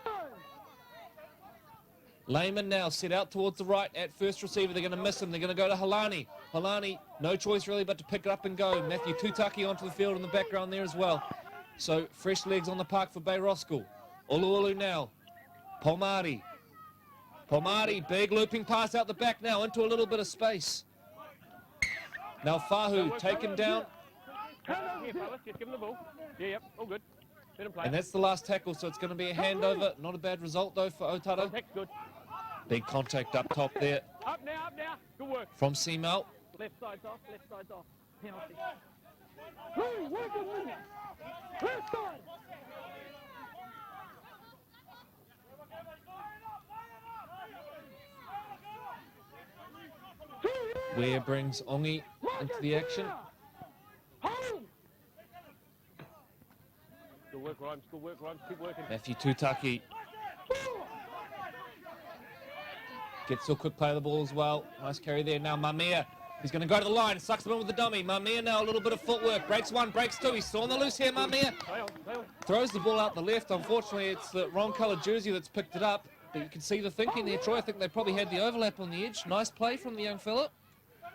Lehman now set out towards the right at first receiver. They're going to miss him. They're going to go to Holani. Holani, no choice really but to pick it up and go. Matthew Tutaki onto the field in the background there as well. So fresh legs on the park for Bay Roskill. Ulu now. Pomari, big looping pass out the back now into a little bit of space. Now Fahu taken down. Here, fellas, just give him the ball. Yeah, yep, all good. Let him play. And that's the last tackle, so it's going to be a handover. Not a bad result though for Otara. Contact, good. Big contact up top there Up now. Good work. from Seamel. Left side's off. Penalty. Hey, work a minute. Left side. Ware brings Ongi into the action. Good work, Rhymes. Keep working. Matthew Tutaki gets to a quick play of the ball as well. Nice carry there. Now Mamia, he's going to go to the line. Sucks him in with the dummy. Mamia now a little bit of footwork. Breaks one, breaks two. He's still on the loose here, Mamia. Play on. Throws the ball out the left. Unfortunately, it's the wrong coloured jersey that's picked it up. But you can see the thinking there, Troy. I think they probably had the overlap on the edge. Nice play from the young fella.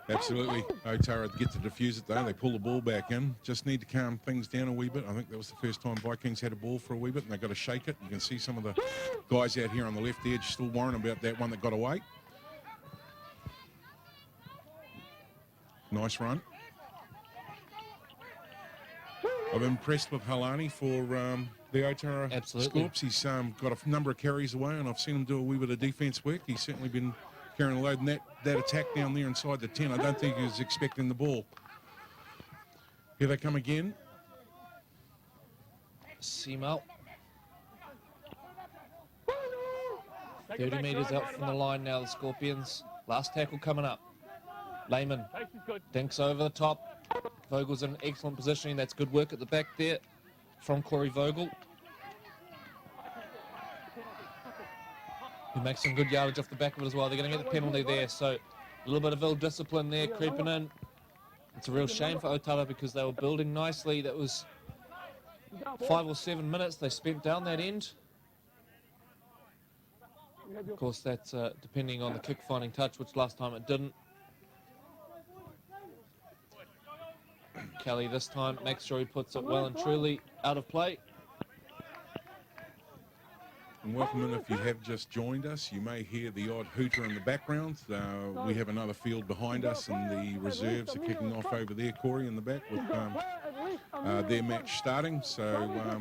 Absolutely. Otara get to defuse it though. They pull the ball back in. Just need to calm things down a wee bit. I think that was the first time Vikings had a ball for a wee bit, and they've got to shake it. You can see some of the guys out here on the left edge still worrying about that one that got away. Nice run. I'm impressed with Halani for the Otara Absolutely. Scorps. He's got a number of carries away, and I've seen him do a wee bit of defence work. He's certainly been carrying a load, and that attack down there inside the 10, I don't think he was expecting the ball. Here they come again. Seamel. 30 metres out from the line now, the Scorpions. Last tackle coming up. Lehman dinks over the top. Vogel's in excellent positioning. That's good work at the back there from Corey Vogel, who makes some good yardage off the back of it as well. They're going to get the penalty there, so a little bit of ill discipline there creeping in. It's a real shame for Otara because they were building nicely. That was 5 or 7 minutes they spent down that end. Of course, that's depending on the kick finding touch, which last time it didn't. Kelly this time makes sure he puts it well and truly out of play. and welcome in if you have just joined us. You may hear the odd hooter in the background. We have another field behind us, and the reserves are kicking off over there, Corey, in the back, with their match starting. So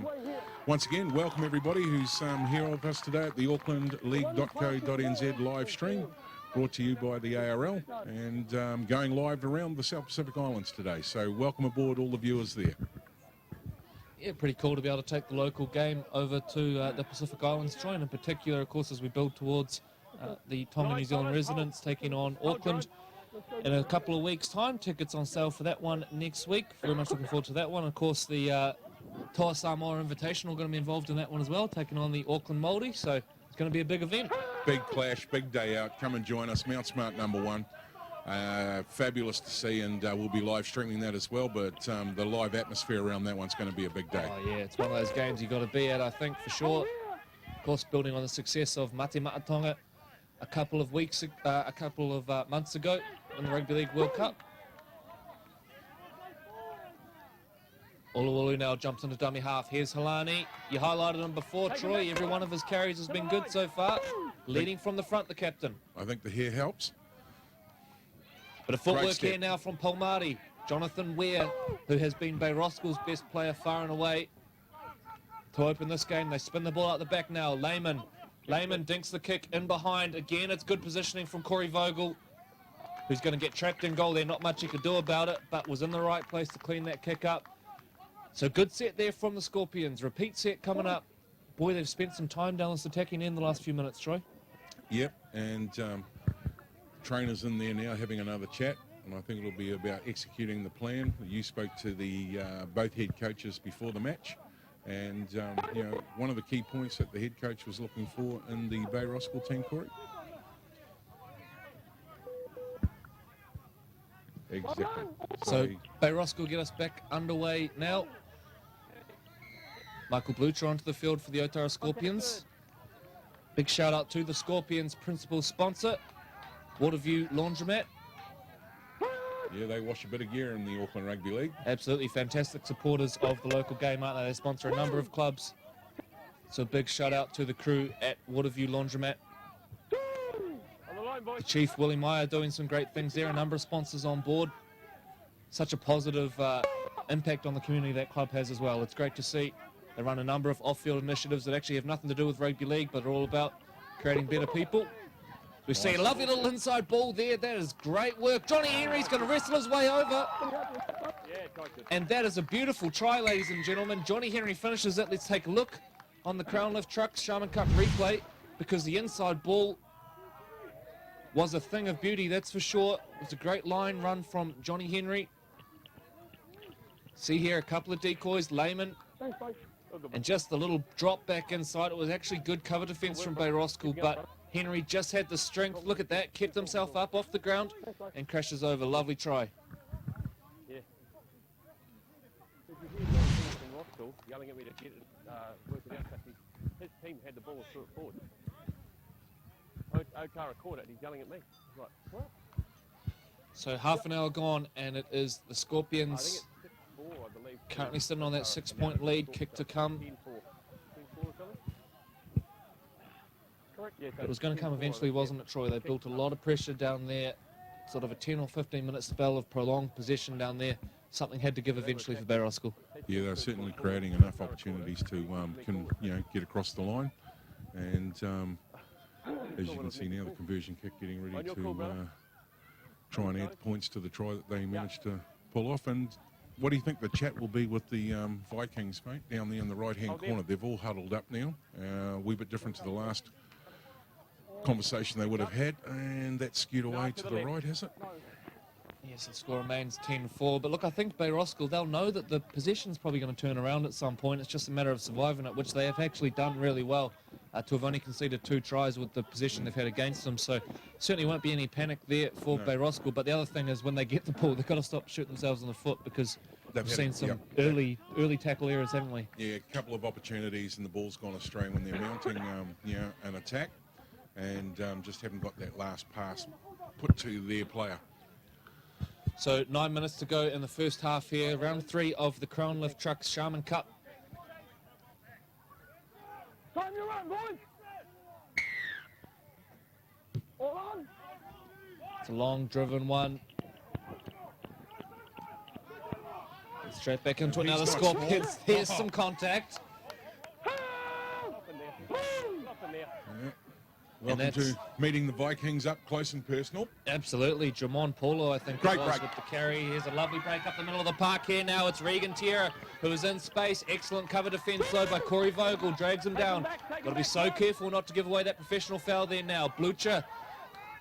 once again, welcome everybody who's here with us today at the Auckland League.co.nz live stream, brought to you by the ARL, and going live around the South Pacific Islands today. So welcome aboard all the viewers there. Yeah, pretty cool to be able to take the local game over to the Pacific Islands, trying in particular, of course, as we build towards the Tonga New Zealand residents taking on Auckland in a couple of weeks' time. Tickets on sale for that one next week. Very much looking forward to that one. Of course, the Toa Samoa Invitational going to be involved in that one as well, taking on the Auckland Māori, so it's going to be a big event. Big clash, big day out. Come and join us, Mount Smart #1. Fabulous to see, and we'll be live streaming that as well, but the live atmosphere around that one's going to be a big day. Oh yeah, it's one of those games you've got to be at, I think, for sure. Of course, building on the success of Mate Matatonga a couple of months ago in the Rugby League World Cup. Uluulu now jumps into dummy half. Here's Halani. You highlighted him before, Troy. Every one of his carries has been good so far. Leading from the front, the captain. I think the hair helps. Bit of footwork here now from Polmari. Jonathan Ware, who has been Bay Roskill's best player far and away. To open this game, they spin the ball out the back now. Lehman dinks the kick in behind. Again, it's good positioning from Corey Vogel, who's going to get trapped in goal there. Not much he could do about it, but was in the right place to clean that kick up. So good set there from the Scorpions. Repeat set coming up. Boy, they've spent some time down this attacking end the last few minutes, Troy. Yep, and trainers in there now having another chat, and I think it'll be about executing the plan. You spoke to the both head coaches before the match, and you know, one of the key points that the head coach was looking for in the Bay Roskill team, Corey. Exactly. So Bay Roskill get us back underway now. Michael Blucher onto the field for the Otara Scorpions. Big shout out to the Scorpions' principal sponsor, Waterview Laundromat. Yeah, they wash a bit of gear in the Auckland Rugby League. Absolutely fantastic supporters of the local game, aren't they? They sponsor a number of clubs. So big shout out to the crew at Waterview Laundromat. The Chief, Willie Meyer, doing some great things there. A number of sponsors on board. Such a positive impact on the community that club has as well. It's great to see. They run a number of off-field initiatives that actually have nothing to do with rugby league, but are all about creating better people. We see a lovely little inside ball there. That is great work. Johnny Henry's going to wrestle his way over. And that is a beautiful try, ladies and gentlemen. Johnny Henry finishes it. Let's take a look on the Crown Lift Trucks Sharman Cup replay, because the inside ball was a thing of beauty, that's for sure. It was a great line run from Johnny Henry. See here a couple of decoys, Lehman, and just the little drop back inside. It was actually good cover defence from Bay Roskill, but Henry just had the strength. Look at that, kept himself up off the ground and crashes over. Lovely try. Yeah. Yelling at me to get it, work it out, his team had the ball and threw it forward. Otara caught it, he's yelling at me. He's like, what? So half an hour gone, and it is the Scorpions currently sitting on that 6-point lead. Kick to come. It was going to come eventually, wasn't it, Troy? They built a lot of pressure down there, sort of a 10 or 15 minute spell of prolonged possession down there. Something had to give eventually for Bay Roskill. Yeah, they're certainly creating enough opportunities to get across the line, and as you can see now, the conversion kick getting ready to try and add points to the try that they managed to pull off. And what do you think the chat will be with the Vikings, mate, down there in the right-hand corner? They've all huddled up now, a wee bit different to the last conversation they would have had, and that's skewed away to the right, has it? Yes, the score remains 10-4. But look, I think Bay Roskill, they'll know that the possession's probably going to turn around at some point. It's just a matter of surviving it, which they have actually done really well, to have only conceded 2 tries with the possession they've had against them. So certainly won't be any panic there for Bay Roskill. But the other thing is, when they get the ball, they've got to stop shooting themselves in the foot, because we've seen some early tackle errors, haven't we? Yeah, a couple of opportunities, and the ball's gone astray when they're mounting an attack, and just haven't got that last pass put to their player. So 9 minutes to go in the first half here. Round 3 of the Crown Lift Trucks Sharman Cup. Time you run, boys. All on. It's a long driven one. Straight back into it now, the He's not Scorpions. small. Here's some contact. Up in there. Up in there. Yeah. Welcome that's- to meeting the Vikings up close and personal. Absolutely. Jamon Paulo, I think, Great it was break. with the carry. Here's a lovely break up the middle of the park here now. It's Regan Tierra who is in space. Excellent cover defence, though, by Corey Vogel. Drags him down. Got to be so careful not to give away that professional foul there now. Blucher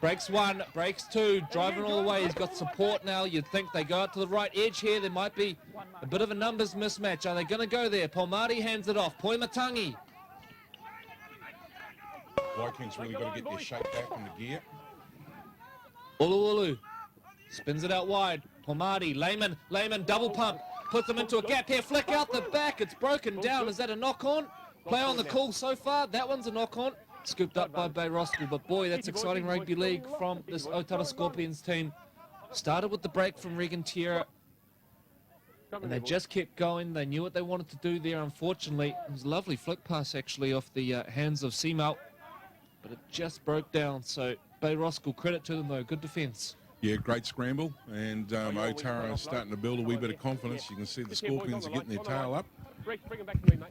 breaks one, breaks two, driving all the way. He's got support now. You'd think they go out to the right edge here. There might be a bit of a numbers mismatch. Are they going to go there? Palmati hands it off. Poimatangi. Vikings really got to get their shape back into gear. Ulu spins it out wide. Palmati, Lehman, double pump. Puts them into a gap here. Flick out the back. It's broken down. Is that a knock-on? Play on the call so far. That one's a knock-on. Scooped up by Bay Roskill. But boy, that's exciting rugby league from this Otara Scorpions team. Started with the break from Regan Tierra. And they just kept going. They knew what they wanted to do there, unfortunately. It was a lovely flick pass, actually, off the hands of Seamount. But it just broke down. So Bay Roskill, credit to them, though. Good defence. Yeah, great scramble. And Otara is starting to build a wee bit of confidence. You can see the Scorpions are getting their tail up. Bring him back to me, mate.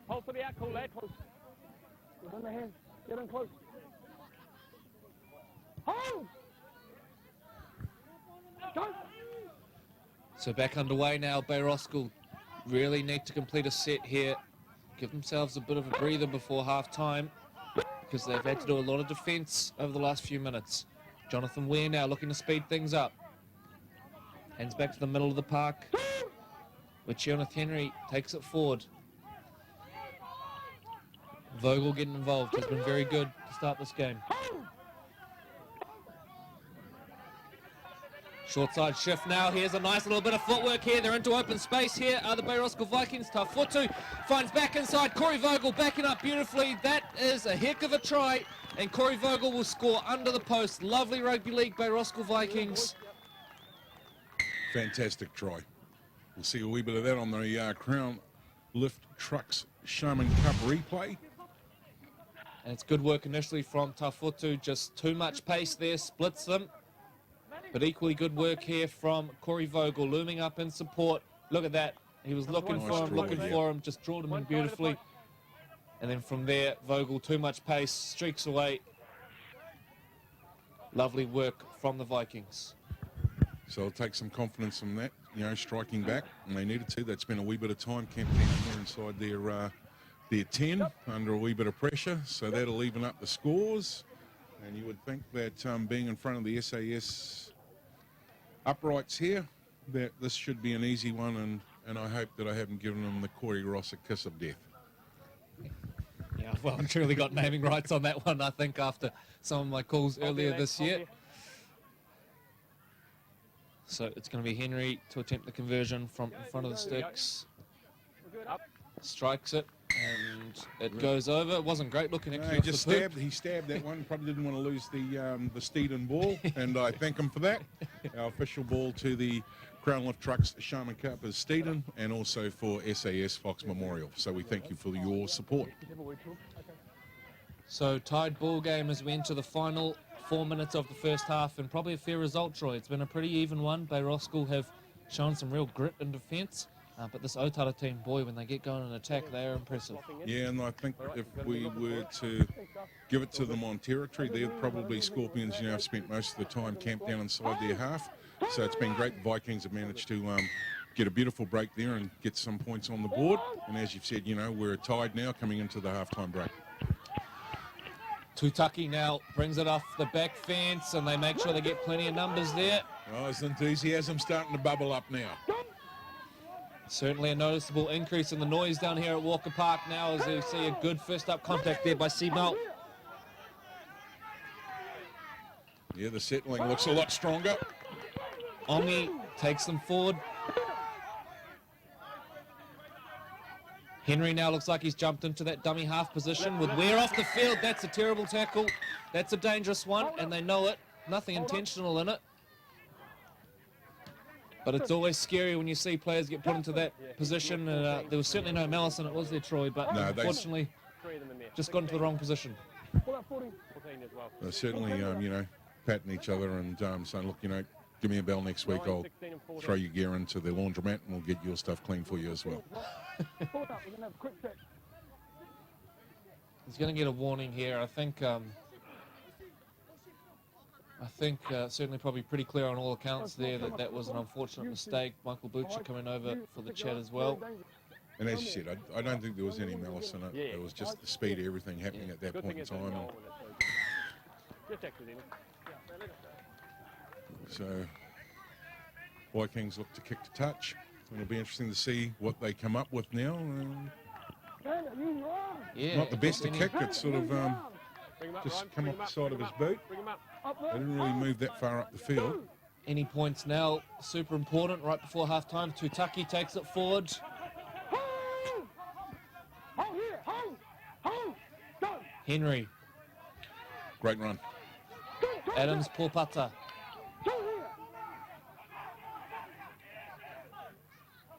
Hold for the out call, lad. Close. Get in the hand. Get in close. Hold. Go. So back underway now. Bay Roskill really need to complete a set here. Give themselves a bit of a breather before half-time because they've had to do a lot of defence over the last few minutes. Jonathan Ware now looking to speed things up. Hands back to the middle of the park, where Chioneth Henry takes it forward. Vogel getting involved has been very good to start this game. Short side shift now. Here's a nice little bit of footwork here. They're into open space here. Are the Bay Roskill Vikings? Tafutu finds back inside. Corey Vogel backing up beautifully. That is a heck of a try. And Corey Vogel will score under the post. Lovely rugby league, Bay Roskill Vikings. Fantastic try. We'll see a wee bit of that on the Crown Lift Trucks Sharman Cup replay. And it's good work initially from Tafutu. Just too much pace there. Splits them. But equally good work here from Corey Vogel, looming up in support. Look at that. He was looking for him, just drawed him in beautifully. And then from there, Vogel, too much pace, streaks away. Lovely work from the Vikings. So it'll take some confidence from that, striking back. And they needed to. They'd spent a wee bit of time camping here inside their 10 under a wee bit of pressure. So that'll even up the scores. And you would think that being in front of the SAS uprights here, that this should be an easy one, and I hope that I haven't given them the Corey Ross a kiss of death. Yeah, well, I'm truly got naming rights on that one, I think, after some of my calls earlier this year. So it's going to be Henry to attempt the conversion from in front of the sticks. Strikes it, and it goes over. It wasn't great looking, actually. He stabbed that one. Probably didn't want to lose the Steeden ball, and I thank him for that. Our official ball to the Crown Lift Trucks Sharman Cup is Steeden, and also for SAS Fox Memorial. So we thank you for your support. So tied ball game as we enter the final 4 minutes of the first half, and probably a fair result, Troy. It's been a pretty even one. Bay Roskill have shown some real grit in defence. But this Otara team, boy, when they get going and attack, they are impressive. Yeah, and I think if we were to give it to them on territory, they're probably Scorpions, have spent most of the time camped down inside their half. So it's been great. The Vikings have managed to get a beautiful break there and get some points on the board. And as you've said, we're tied now coming into the halftime break. Tutaki now brings it off the back fence, and they make sure they get plenty of numbers there. Oh, his enthusiasm starting to bubble up now. Certainly a noticeable increase in the noise down here at Walker Park now, as you see a good first up contact there by Seamount. Yeah, the settling looks a lot stronger. Ongi takes them forward. Henry now looks like he's jumped into that dummy half position with Ware off the field. That's a terrible tackle. That's a dangerous one, and they know it. Nothing intentional in it. But it's always scary when you see players get put into that position. And there was certainly no malice in it, was there, Troy? But No, unfortunately, three of them in there. just got into the wrong position. Pull up 40. 14 as well. They're certainly, you know, patting each other and saying, look, you know, give me a bell next week. 9, I'll 16 and 14. throw your gear into the laundromat and we'll get your stuff clean for you as well. Pull it up. We're going to have a quick check. He's going to get a warning here. I think certainly probably pretty clear on all accounts there that that was an unfortunate mistake. Michael Butcher coming over for the chat as well. And as you said, I don't think there was any malice in it. Yeah. It was just the speed of everything happening at that Good point thing in it's in time. goal when it's just accidental. So Vikings look to kick to touch. It'll be interesting to see what they come up with now. Yeah, Not the best to any- kick. It's sort of Bring him up, just Ryan. come Bring off him the up, side bring of him his up, boot. Bring him up. They didn't really move that far up the field. Any points now, super important right before half-time. Tutaki takes it forward. Hold here. Hold. Go. Henry, Great run. Adams, Porpata. Go here.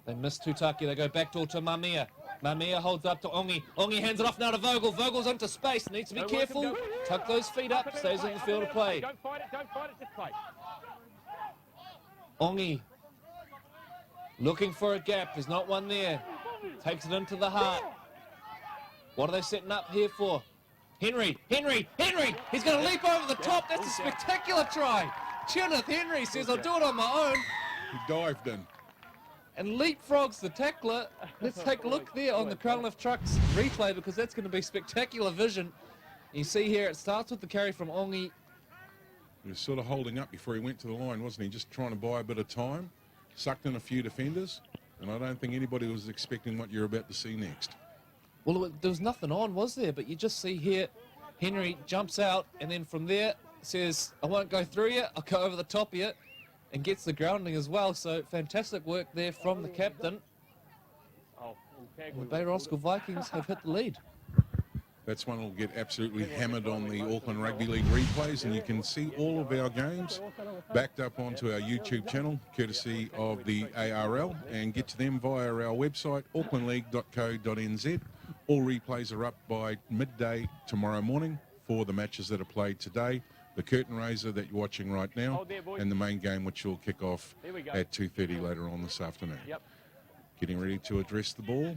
They miss Tutaki. They go back to Mamia. Mamia holds up to Ongi. Ongi hands it off now to Vogel. Vogel's into space. Needs to be Don't work him, careful. go. Tuck those feet up. Stays in the field of play. Don't fight it, just play. Ongi looking for a gap. There's not one there. Takes it into the heart. What are they setting up here for? Henry! He's going to leap over the top. That's a spectacular try. Kenneth Henry says, I'll do it on my own. He dived in. And leapfrogs the tackler. Let's take a look there on the Crown Lift Trucks replay because that's going to be spectacular vision. You see here, it starts with the carry from Ongi. He was sort of holding up before he went to the line, wasn't he? Just trying to buy a bit of time. Sucked in a few defenders. And I don't think anybody was expecting what you're about to see next. Well, there was nothing on, was there? But you just see here, Henry jumps out, and then from there says, I won't go through you, I'll go over the top of you, and gets the grounding as well. So fantastic work there from the captain. Oh, And the Bay Roskill Vikings have hit the lead. That's one that'll get absolutely hammered on the Auckland Rugby League replays, and you can see all of our games backed up onto our YouTube channel, courtesy of the ARL, and get to them via our website, aucklandleague.co.nz. All replays are up by midday tomorrow morning for the matches that are played today, the curtain raiser that you're watching right now, and the main game, which will kick off at 2:30 later on this afternoon. Yep. Getting ready to address the ball.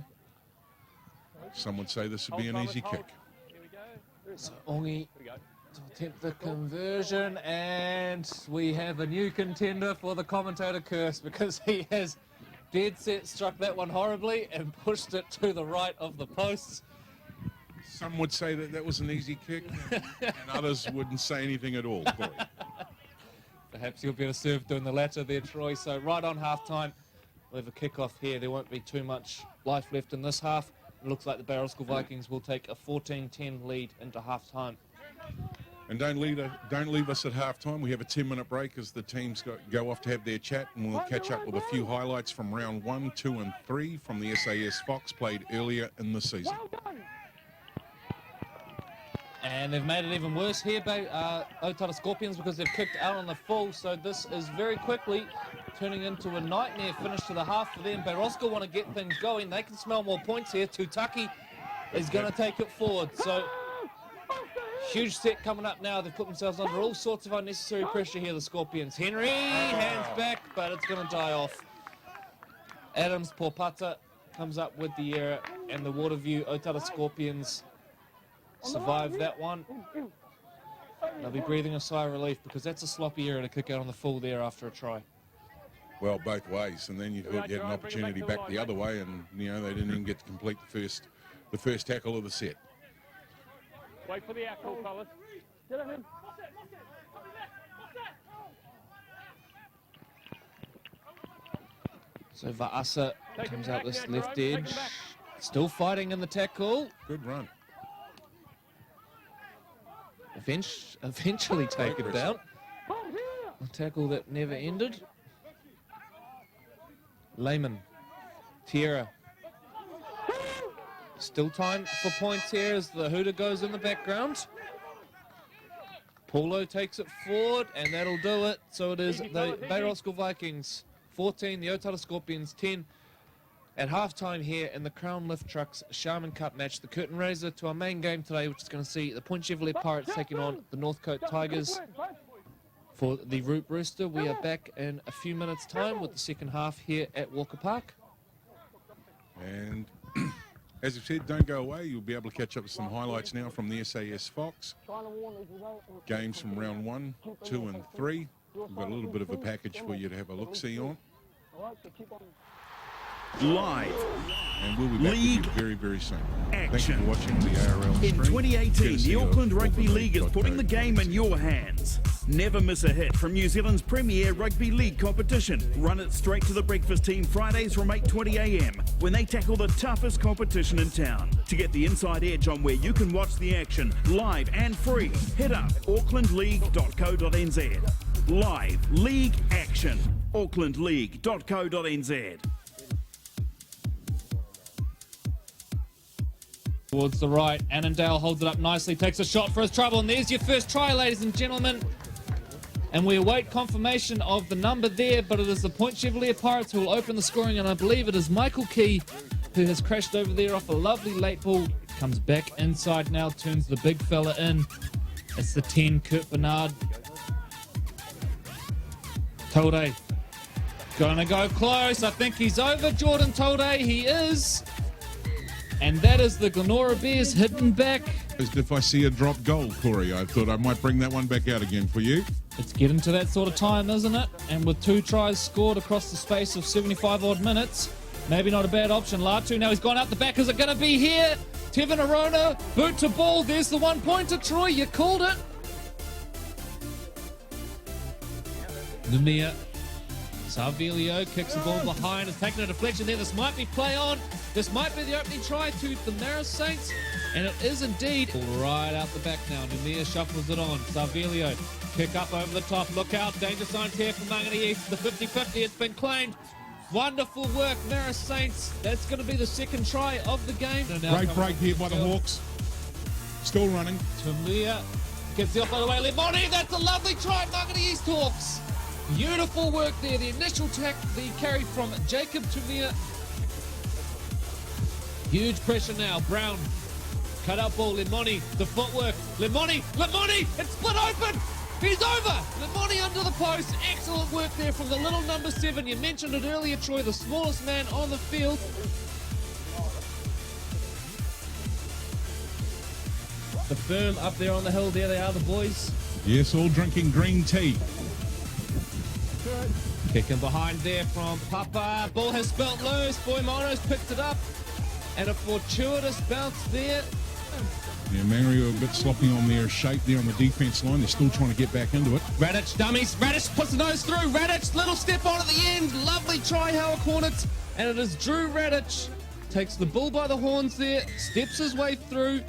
Some would say this would be an easy kick. Here we go. So Ongi Here we go. to attempt the conversion, and we have a new contender for the commentator curse because he has dead set struck that one horribly and pushed it to the right of the posts. Some would say that that was an easy kick, and others wouldn't say anything at all. Corey. Perhaps you'll be able to serve doing the latter there, Troy. So right on half-time, we'll have a kick-off here. There won't be too much life left in this half. It looks like the Bay Roskill Vikings will take a 14-10 lead into half-time. And don't leave us at halftime. We have a 10-minute break as the teams go off to have their chat, and we'll catch up with a few highlights from round 1, 2 and 3 from the SAS Fox played earlier in the season. And they've made it even worse here by Otara Scorpions because they've kicked out on the full. So this is very quickly turning into a nightmare finish to the half for them. Bay Roskill want to get things going. They can smell more points here. Tutaki is going to take it forward. So huge set coming up now. They've put themselves under all sorts of unnecessary pressure here, the Scorpions. Henry, hands back, but it's going to die off. Adams, Porpata comes up with the error, and the Waterview Otara Scorpions survive that one. They'll be breathing a sigh of relief because that's a sloppy error to kick out on the full there after a try. Well, both ways, and then you thought you had an opportunity back the other way, and they didn't even get to complete the first tackle of the set. Wait for the outcall, fellas. Get him in. So Va'asa comes out this left Take him edge. back. Still fighting in the tackle. Good run. Eventually taken down. Hold here. A tackle that never ended. Lehman. Tierra. Still time for points here as the hooter goes in the background. Paulo takes it forward, and that'll do it. So it is the Bay Roskill Vikings 14, the Otara Scorpions 10. at halftime here in the Crown Lift Trucks Sharman Cup match, the curtain raiser to our main game today, which is going to see the Point Chevrolet Pirates taking on the Northcote Tigers. For the Root Rooster, we are back in a few minutes' time with the second half here at Walker Park. And as you said, don't go away. You'll be able to catch up with some highlights now from the SAS Fox. Games from round 1, 2 and 3. We've got a little bit of a package for you to have a look-see on. Live. And we'll be back with you very, very soon. Thank you for watching the ARL stream. In 2018, the Auckland Rugby League is putting the game in your hands. Never miss a hit from New Zealand's premier rugby league competition. Run it straight to the breakfast team Fridays from 8:20 a.m. when they tackle the toughest competition in town. To get the inside edge on where you can watch the action live and free, hit up aucklandleague.co.nz. Live league action. aucklandleague.co.nz. Towards the right, Annandale holds it up nicely, takes a shot for his trouble, and there's your first try, ladies and gentlemen. And we await confirmation of the number there, but it is the Point Chevrolet Pirates who will open the scoring, and I believe it is Michael Key who has crashed over there off a lovely late ball. Comes back inside now, turns the big fella in. It's the 10, Kurt Bernard. Tolde gonna go close. I think he's over Jordan Tolde. He is. And that is the Glenora Bears hidden back. As if I see a drop goal, Corey, I thought I might bring that one back out again for you. It's getting to that sort of time, isn't it? And with 2 tries scored across the space of 75 odd minutes, maybe not a bad option. Latu, now he's gone out the back. Is it going to be here? Tevin Arona, boot to ball. There's the 1 pointer. Troy, you called it. Numia. Sarvelio kicks the ball behind. Is taking a deflection there. This might be play on. This might be the opening try to the Maris Saints. And it is indeed. Right out the back now. Numia shuffles it on. Sarvelio. Kick up over the top. Look out. Danger signs here for Mangere East. The 50-50. It's been claimed. Wonderful work, Maris Saints. That's going to be the second try of the game. Great break here by the Hawks. Still running. Tumia gets the off by the way. Limoni. That's a lovely try. Mangere East Hawks. Beautiful work there. The initial tack, the carry from Jacob Tumia. Huge pressure now. Brown. Cut out ball. Limoni. The footwork. Limoni. It's split open. He's over. Limoni under the post. Excellent work there from the little number 7. You mentioned it earlier, Troy. The smallest man on the field. The firm up there on the hill. There they are, the boys. Yes, all drinking green tea. Kicking behind there from Papa. Ball has spelt loose. Boimono's picked it up. And a fortuitous bounce there. Yeah, Mangere are a bit sloppy on their shape there on the defence line. They're still trying to get back into it. Radic dummies. Radic puts the nose through. Radic, little step on at the end. Lovely try, Howard Hornets. And it is Drew Radic. Takes the bull by the horns there. Steps his way through.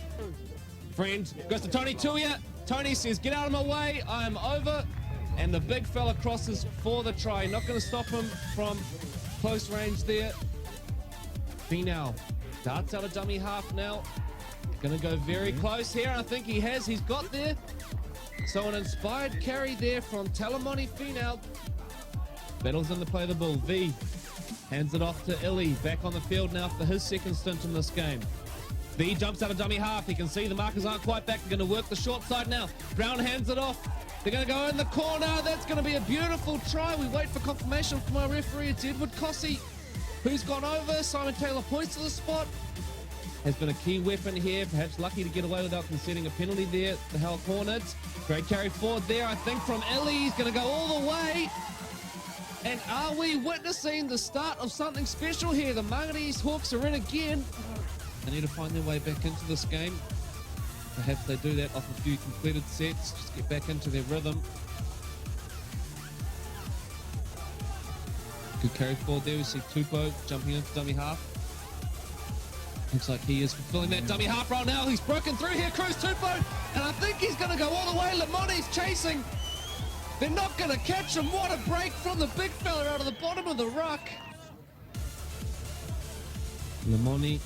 Friend goes to Tony Tuia. Tony says, get out of my way. I am over. And the big fella crosses for the try. Not going to stop him from close range there. Finau darts out a dummy half now. Going to go very close here. I think he has. He's got there. So an inspired carry there from Talamoni Finau. Battles in to play the ball. V hands it off to Illy. Back on the field now for his second stint in this game. V jumps out a dummy half. He can see the markers aren't quite back. They're going to work the short side now. Brown hands it off. They're going to go in the corner. That's going to be a beautiful try. We wait for confirmation from our referee. It's Edward Cossey, who's gone over. Simon Taylor points to the spot. Has been a key weapon here. Perhaps lucky to get away without conceding a penalty there. The Hell Hornets. Great carry forward there, I think, from Ellie. He's going to go all the way. And are we witnessing the start of something special here? The Mangere East Hawks are in again. They need to find their way back into this game. Perhaps they do that off a few completed sets, just get back into their rhythm. Good carry forward there. We see Tupou jumping into dummy half. Looks like he is fulfilling that dummy half role now. He's broken through here, Cruz Tupou, and I think he's going to go all the way. Limoni's chasing. They're not going to catch him. What a break from the big fella out of the bottom of the ruck. Limoni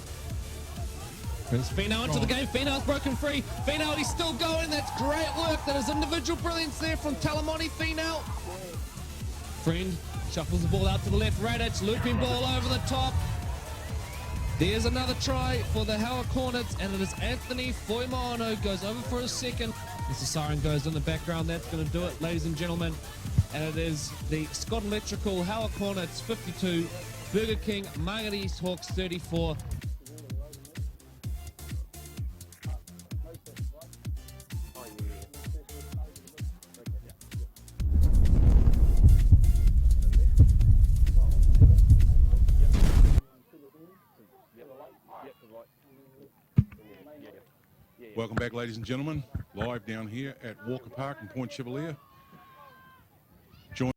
brings Finau into the game. Finau's broken free. Finau, he's still going. That's great work. That is individual brilliance there from Talamoni Finau. Friend shuffles the ball out to the left. Radic, looping ball over the top. There's another try for the Howard Hornets, and it is Anthony Foimano goes over for a second. As the siren goes in the background, that's going to do it, ladies and gentlemen. And it is the Scott Electrical Howard Hornets 52, Burger King Margaret East Hawks 34. Welcome back, ladies and gentlemen. Live down here at Walker Park in Point Chevalier.